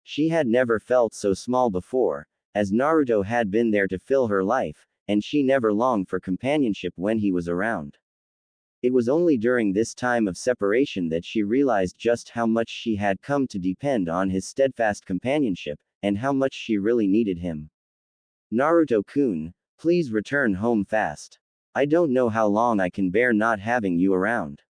She had never felt so small before, as Naruto had been there to fill her life, and she never longed for companionship when he was around. It was only during this time of separation that she realized just how much she had come to depend on his steadfast companionship, and how much she really needed him. Naruto-kun, please return home fast. I don't know how long I can bear not having you around.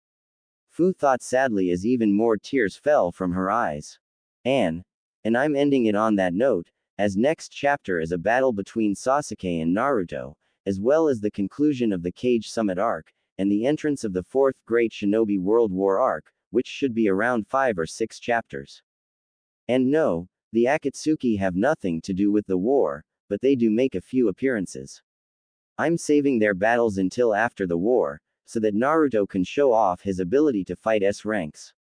Fu thought sadly as even more tears fell from her eyes. And I'm ending it on that note, as next chapter is a battle between Sasuke and Naruto, as well as the conclusion of the Cage Summit arc, and the entrance of the Fourth Great Shinobi World War arc, which should be around 5 or 6 chapters. And no, the Akatsuki have nothing to do with the war, but they do make a few appearances. I'm saving their battles until after the war, so that Naruto can show off his ability to fight S ranks.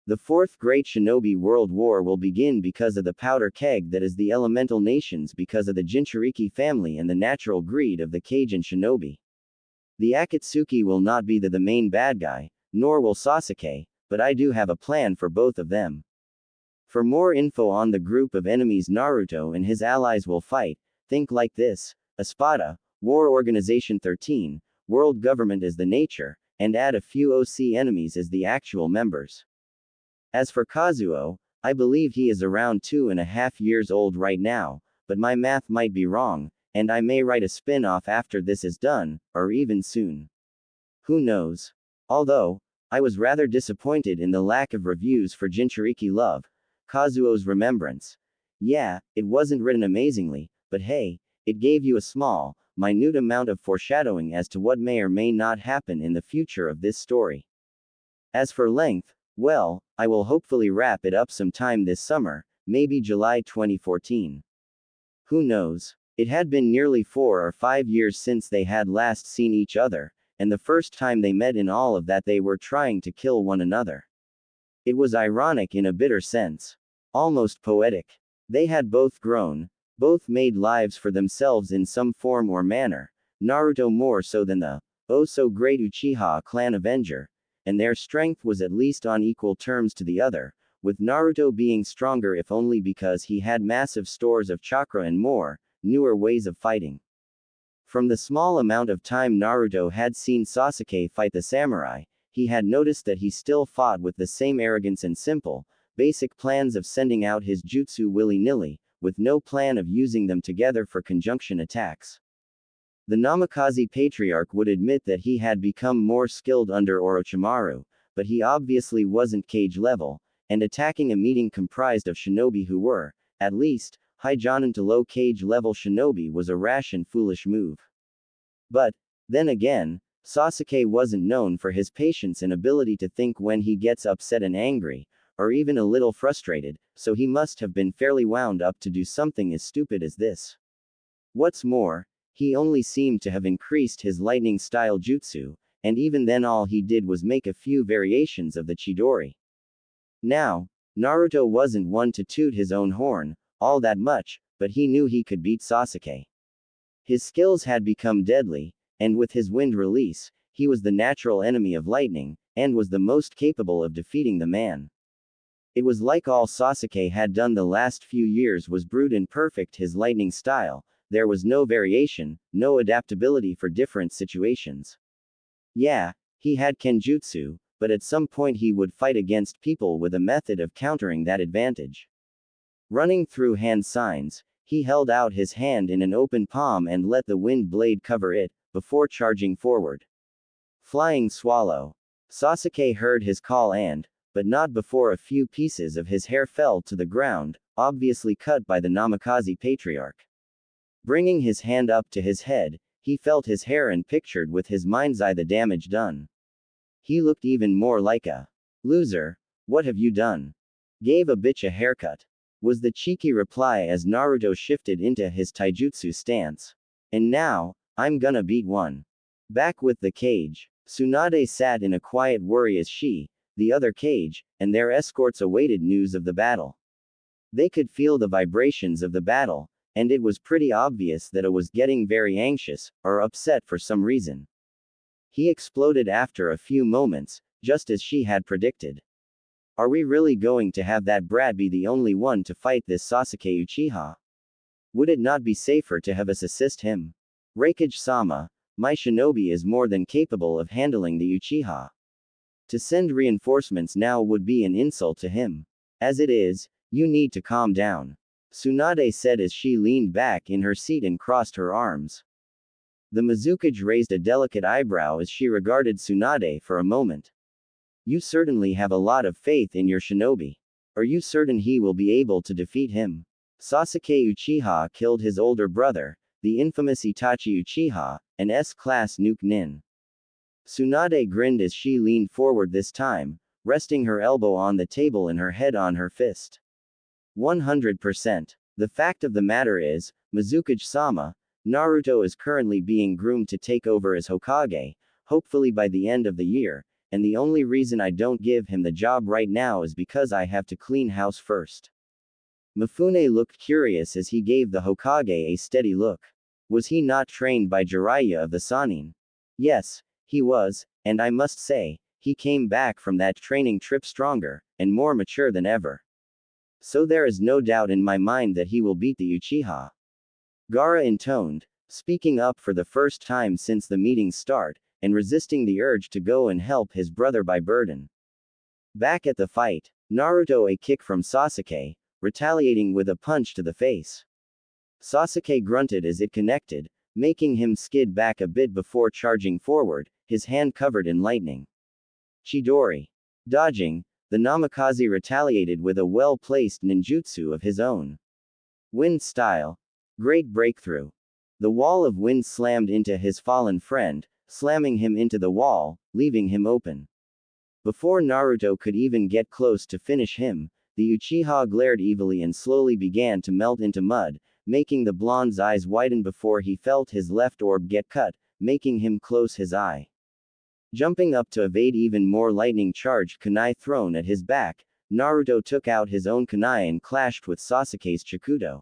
The Fourth Great Shinobi World War will begin because of the powder keg that is the elemental nations, because of the Jinchuriki family and the natural greed of the Kage Shinobi. The Akatsuki will not be the main bad guy, nor will Sasuke, but I do have a plan for both of them. For more info on the group of enemies Naruto and his allies will fight, think like this: Espada, War Organization 13, World Government as the nature, and add a few OC enemies as the actual members. As for Kazuo, I believe he is around 2.5 years old right now, but my math might be wrong, and I may write a spin-off after this is done, or even soon. Who knows? Although, I was rather disappointed in the lack of reviews for Jinchuriki Love, Kazuo's Remembrance. Yeah, it wasn't written amazingly, but hey, it gave you a small, minute amount of foreshadowing as to what may or may not happen in the future of this story. As for length, well, I will hopefully wrap it up sometime this summer, maybe July 2014. Who knows? It had been nearly 4 or 5 years since they had last seen each other, and the first time they met in all of that they were trying to kill one another. It was ironic in a bitter sense. Almost poetic. They had both grown, both made lives for themselves in some form or manner, Naruto more so than the oh-so-great Uchiha clan Avenger, and their strength was at least on equal terms to the other, with Naruto being stronger if only because he had massive stores of chakra and more, newer ways of fighting. From the small amount of time Naruto had seen Sasuke fight the samurai, he had noticed that he still fought with the same arrogance and simple, basic plans of sending out his jutsu willy-nilly, with no plan of using them together for conjunction attacks. The Namikaze Patriarch would admit that he had become more skilled under Orochimaru, but he obviously wasn't Cage level, and attacking a meeting comprised of shinobi who were, at least, high Jonin to low Cage level shinobi was a rash and foolish move. But, then again, Sasuke wasn't known for his patience and ability to think when he gets upset and angry, or even a little frustrated, so he must have been fairly wound up to do something as stupid as this. What's more, he only seemed to have increased his lightning-style jutsu, and even then all he did was make a few variations of the Chidori. Now, Naruto wasn't one to toot his own horn, all that much, but he knew he could beat Sasuke. His skills had become deadly, and with his wind release, he was the natural enemy of lightning, and was the most capable of defeating the man. It was like all Sasuke had done the last few years was brute and perfect his lightning style, there was no variation, no adaptability for different situations. Yeah, he had Kenjutsu, but at some point he would fight against people with a method of countering that advantage. Running through hand signs, he held out his hand in an open palm and let the wind blade cover it, before charging forward. Flying Swallow. Sasuke heard his call and, but not before a few pieces of his hair fell to the ground, obviously cut by the Namikaze patriarch. Bringing his hand up to his head, he felt his hair and pictured with his mind's eye the damage done. He looked even more like a loser. What have you done? Gave a bitch a haircut, was the cheeky reply as Naruto shifted into his taijutsu stance. And now, I'm gonna beat one. Back with the cage, Tsunade sat in a quiet worry as she, the other cage, and their escorts awaited news of the battle. They could feel the vibrations of the battle, and it was pretty obvious that it was getting very anxious, or upset for some reason. He exploded after a few moments, just as she had predicted. Are we really going to have that brat be the only one to fight this Sasuke Uchiha? Would it not be safer to have us assist him? Raikage-sama, my shinobi is more than capable of handling the Uchiha. To send reinforcements now would be an insult to him. As it is, you need to calm down. Tsunade said as she leaned back in her seat and crossed her arms. The Mizukage raised a delicate eyebrow as she regarded Tsunade for a moment. You certainly have a lot of faith in your shinobi. Are you certain he will be able to defeat him? Sasuke Uchiha killed his older brother, the infamous Itachi Uchiha, an S-class nuke nin. Tsunade grinned as she leaned forward this time, resting her elbow on the table and her head on her fist. 100%. The fact of the matter is, Mizukage-sama, Naruto is currently being groomed to take over as Hokage, hopefully by the end of the year, and the only reason I don't give him the job right now is because I have to clean house first. Mifune looked curious as he gave the Hokage a steady look. Was he not trained by Jiraiya of the Sannin? Yes, he was, and I must say, he came back from that training trip stronger, and more mature than ever. So there is no doubt in my mind that he will beat the Uchiha. Gaara intoned, speaking up for the first time since the meeting's start, and resisting the urge to go and help his brother by burden. Back at the fight, Naruto a kick from Sasuke, retaliating with a punch to the face. Sasuke grunted as it connected, making him skid back a bit before charging forward, his hand covered in lightning. Chidori. Dodging, the Namikaze retaliated with a well-placed ninjutsu of his own. Wind style. Great breakthrough. The wall of wind slammed into his fallen friend, slamming him into the wall, leaving him open. Before Naruto could even get close to finish him, the Uchiha glared evilly and slowly began to melt into mud, making the blonde's eyes widen before he felt his left orb get cut, making him close his eye. Jumping up to evade even more lightning-charged kunai thrown at his back, Naruto took out his own kunai and clashed with Sasuke's Chikudo.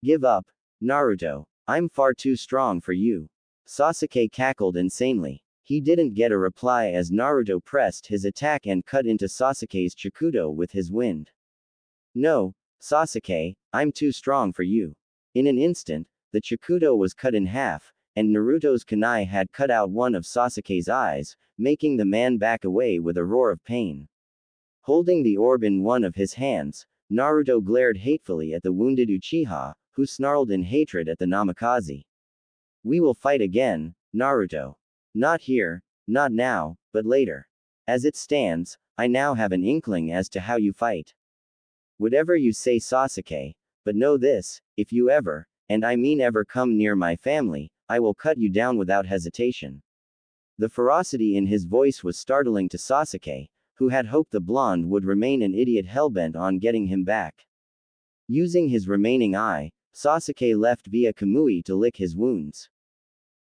Give up, Naruto. I'm far too strong for you. Sasuke cackled insanely. He didn't get a reply as Naruto pressed his attack and cut into Sasuke's Chikudo with his wind. No, Sasuke, I'm too strong for you. In an instant, the Chikudo was cut in half, and Naruto's kunai had cut out one of Sasuke's eyes, making the man back away with a roar of pain. Holding the orb in one of his hands, Naruto glared hatefully at the wounded Uchiha, who snarled in hatred at the Namikaze. We will fight again, Naruto. Not here, not now, but later. As it stands, I now have an inkling as to how you fight. Whatever you say, Sasuke, but know this, if you ever, and I mean ever, come near my family, I will cut you down without hesitation. The ferocity in his voice was startling to Sasuke, who had hoped the blonde would remain an idiot hellbent on getting him back. Using his remaining eye, Sasuke left via Kamui to lick his wounds.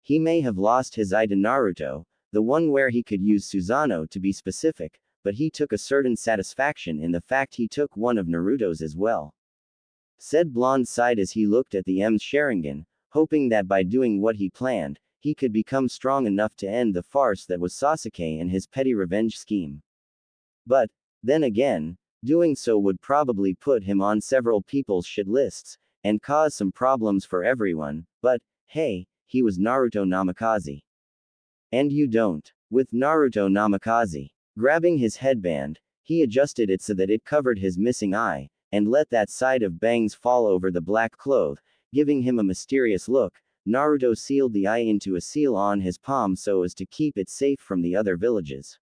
He may have lost his eye to Naruto, the one where he could use Susanoo to be specific, but he took a certain satisfaction in the fact he took one of Naruto's as well. Said blonde sighed as he looked at the M's Sharingan, hoping that by doing what he planned, he could become strong enough to end the farce that was Sasuke and his petty revenge scheme. But, then again, doing so would probably put him on several people's shit lists, and cause some problems for everyone, but, hey, he was Naruto Namikaze. And you don't. With Naruto Namikaze. Grabbing his headband, he adjusted it so that it covered his missing eye, and let that side of bangs fall over the black cloth, giving him a mysterious look. Naruto sealed the eye into a seal on his palm so as to keep it safe from the other villages.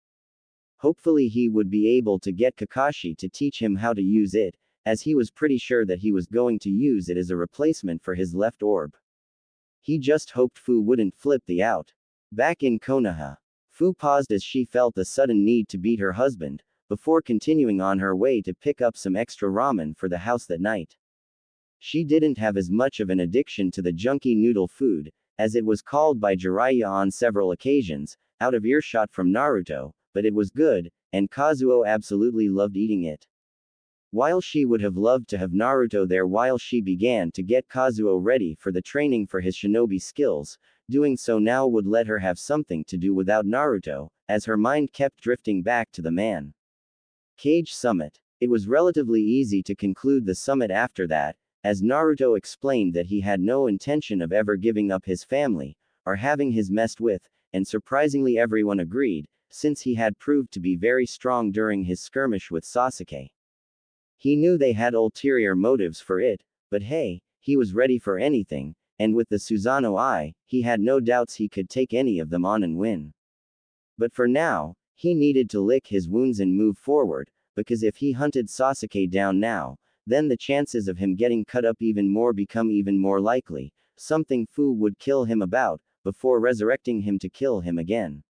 Hopefully he would be able to get Kakashi to teach him how to use it, as he was pretty sure that he was going to use it as a replacement for his left orb. He just hoped Fu wouldn't flip the out. Back in Konoha, Fu paused as she felt the sudden need to beat her husband, before continuing on her way to pick up some extra ramen for the house that night. She didn't have as much of an addiction to the junky noodle food, as it was called by Jiraiya on several occasions, out of earshot from Naruto, but it was good, and Kazuo absolutely loved eating it. While she would have loved to have Naruto there while she began to get Kazuo ready for the training for his shinobi skills, doing so now would let her have something to do without Naruto, as her mind kept drifting back to the man. Cage Summit. It was relatively easy to conclude the summit after that, as Naruto explained that he had no intention of ever giving up his family, or having his messed with, and surprisingly everyone agreed, since he had proved to be very strong during his skirmish with Sasuke. He knew they had ulterior motives for it, but hey, he was ready for anything, and with the Susanoo Eye, he had no doubts he could take any of them on and win. But for now, he needed to lick his wounds and move forward, because if he hunted Sasuke down now, then the chances of him getting cut up even more become even more likely, something Fu would kill him about, before resurrecting him to kill him again.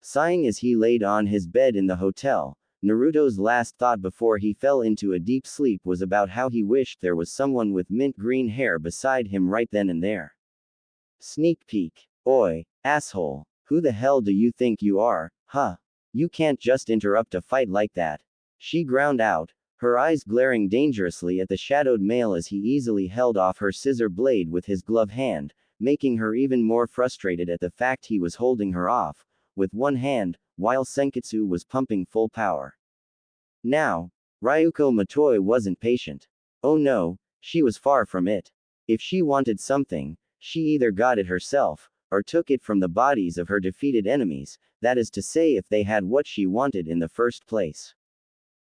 Sighing as he laid on his bed in the hotel, Naruto's last thought before he fell into a deep sleep was about how he wished there was someone with mint green hair beside him right then and there. Sneak peek. Oi, asshole, who the hell do you think you are, huh? You can't just interrupt a fight like that. She ground out, her eyes glaring dangerously at the shadowed male as he easily held off her scissor blade with his glove hand, making her even more frustrated at the fact he was holding her off, with one hand, while Senketsu was pumping full power. Now, Ryuko Matoi wasn't patient. Oh no, she was far from it. If she wanted something, she either got it herself, or took it from the bodies of her defeated enemies, that is to say if they had what she wanted in the first place.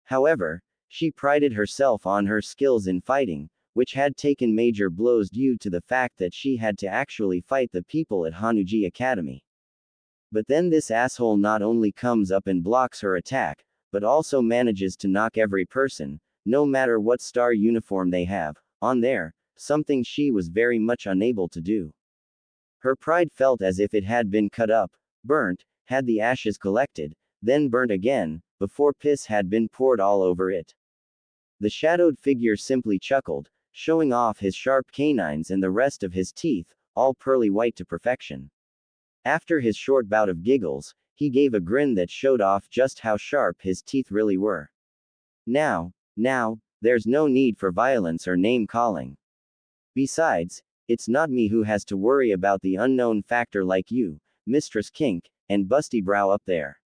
However, she prided herself on her skills in fighting, which had taken major blows due to the fact that she had to actually fight the people at Hanuji Academy. But then this asshole not only comes up and blocks her attack, but also manages to knock every person, no matter what star uniform they have, on there, something she was very much unable to do. Her pride felt as if it had been cut up, burnt, had the ashes collected, then burnt again, before piss had been poured all over it. The shadowed figure simply chuckled, showing off his sharp canines and the rest of his teeth, all pearly white to perfection. After his short bout of giggles, he gave a grin that showed off just how sharp his teeth really were. Now, there's no need for violence or name-calling. Besides, it's not me who has to worry about the unknown factor like you, Mistress Kink, and Busty Brow up there.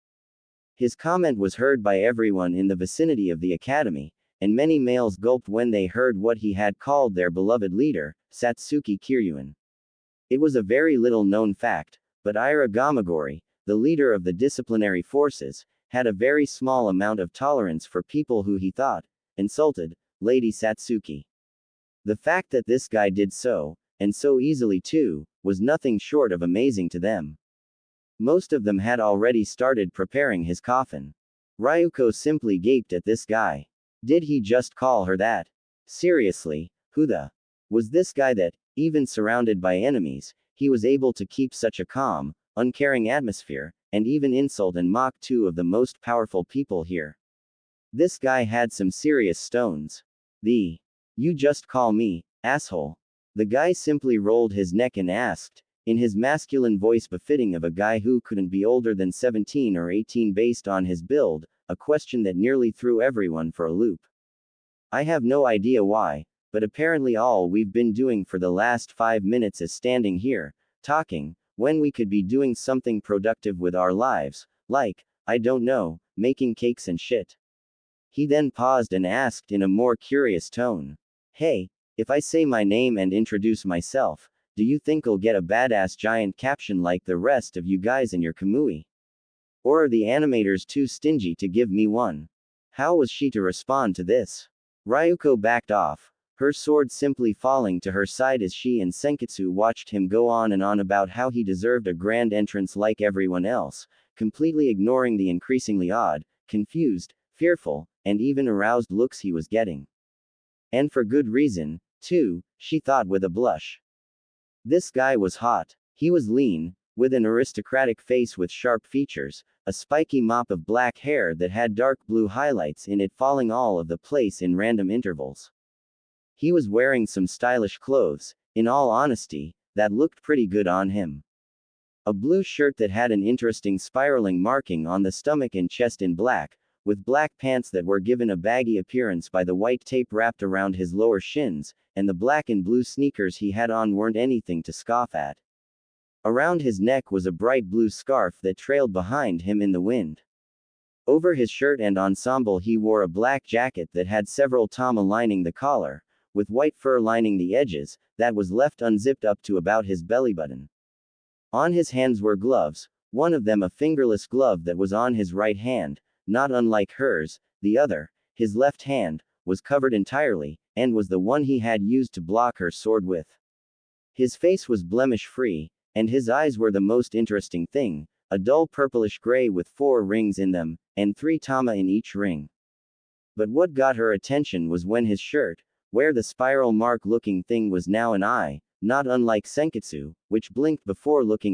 His comment was heard by everyone in the vicinity of the academy, and many males gulped when they heard what he had called their beloved leader, Satsuki Kiryuin. It was a very little known fact, but Ira Gamagori, the leader of the disciplinary forces, had a very small amount of tolerance for people who he thought insulted Lady Satsuki. The fact that this guy did so, and so easily too, was nothing short of amazing to them. Most of them had already started preparing his coffin. Ryuko simply gaped at this guy. Did he just call her that? Seriously, who the was this guy that, even surrounded by enemies, he was able to keep such a calm, uncaring atmosphere, and even insult and mock two of the most powerful people here? This guy had some serious stones. You just call me, asshole. The guy simply rolled his neck and asked, in his masculine voice befitting of a guy who couldn't be older than 17 or 18 based on his build, a question that nearly threw everyone for a loop. I have no idea why, but apparently all we've been doing for the last 5 minutes is standing here, talking, when we could be doing something productive with our lives, like, I don't know, making cakes and shit. He then paused and asked in a more curious tone. Hey, if I say my name and introduce myself, do you think I'll get a badass giant caption like the rest of you guys in your Kamui? Or are the animators too stingy to give me one? How was she to respond to this? Ryuko backed off, her sword simply falling to her side as she and Senketsu watched him go on and on about how he deserved a grand entrance like everyone else, completely ignoring the increasingly odd, confused, fearful, and even aroused looks he was getting. And for good reason, too, she thought with a blush. This guy was hot. He was lean, with an aristocratic face with sharp features, a spiky mop of black hair that had dark blue highlights in it falling all of the place in random intervals. He was wearing some stylish clothes, in all honesty, that looked pretty good on him. A blue shirt that had an interesting spiraling marking on the stomach and chest in black, with black pants that were given a baggy appearance by the white tape wrapped around his lower shins, and the black and blue sneakers he had on weren't anything to scoff at. Around his neck was a bright blue scarf that trailed behind him in the wind. Over his shirt and ensemble he wore a black jacket that had several tama lining the collar, with white fur lining the edges, that was left unzipped up to about his belly button. On his hands were gloves, one of them a fingerless glove that was on his right hand, not unlike hers. The other, his left hand, was covered entirely, and was the one he had used to block her sword with. His face was blemish-free, and his eyes were the most interesting thing, a dull purplish gray with 4 rings in them, and 3 tama in each ring. But what got her attention was when his shirt, where the spiral mark-looking thing was now an eye, not unlike Senketsu, which blinked before looking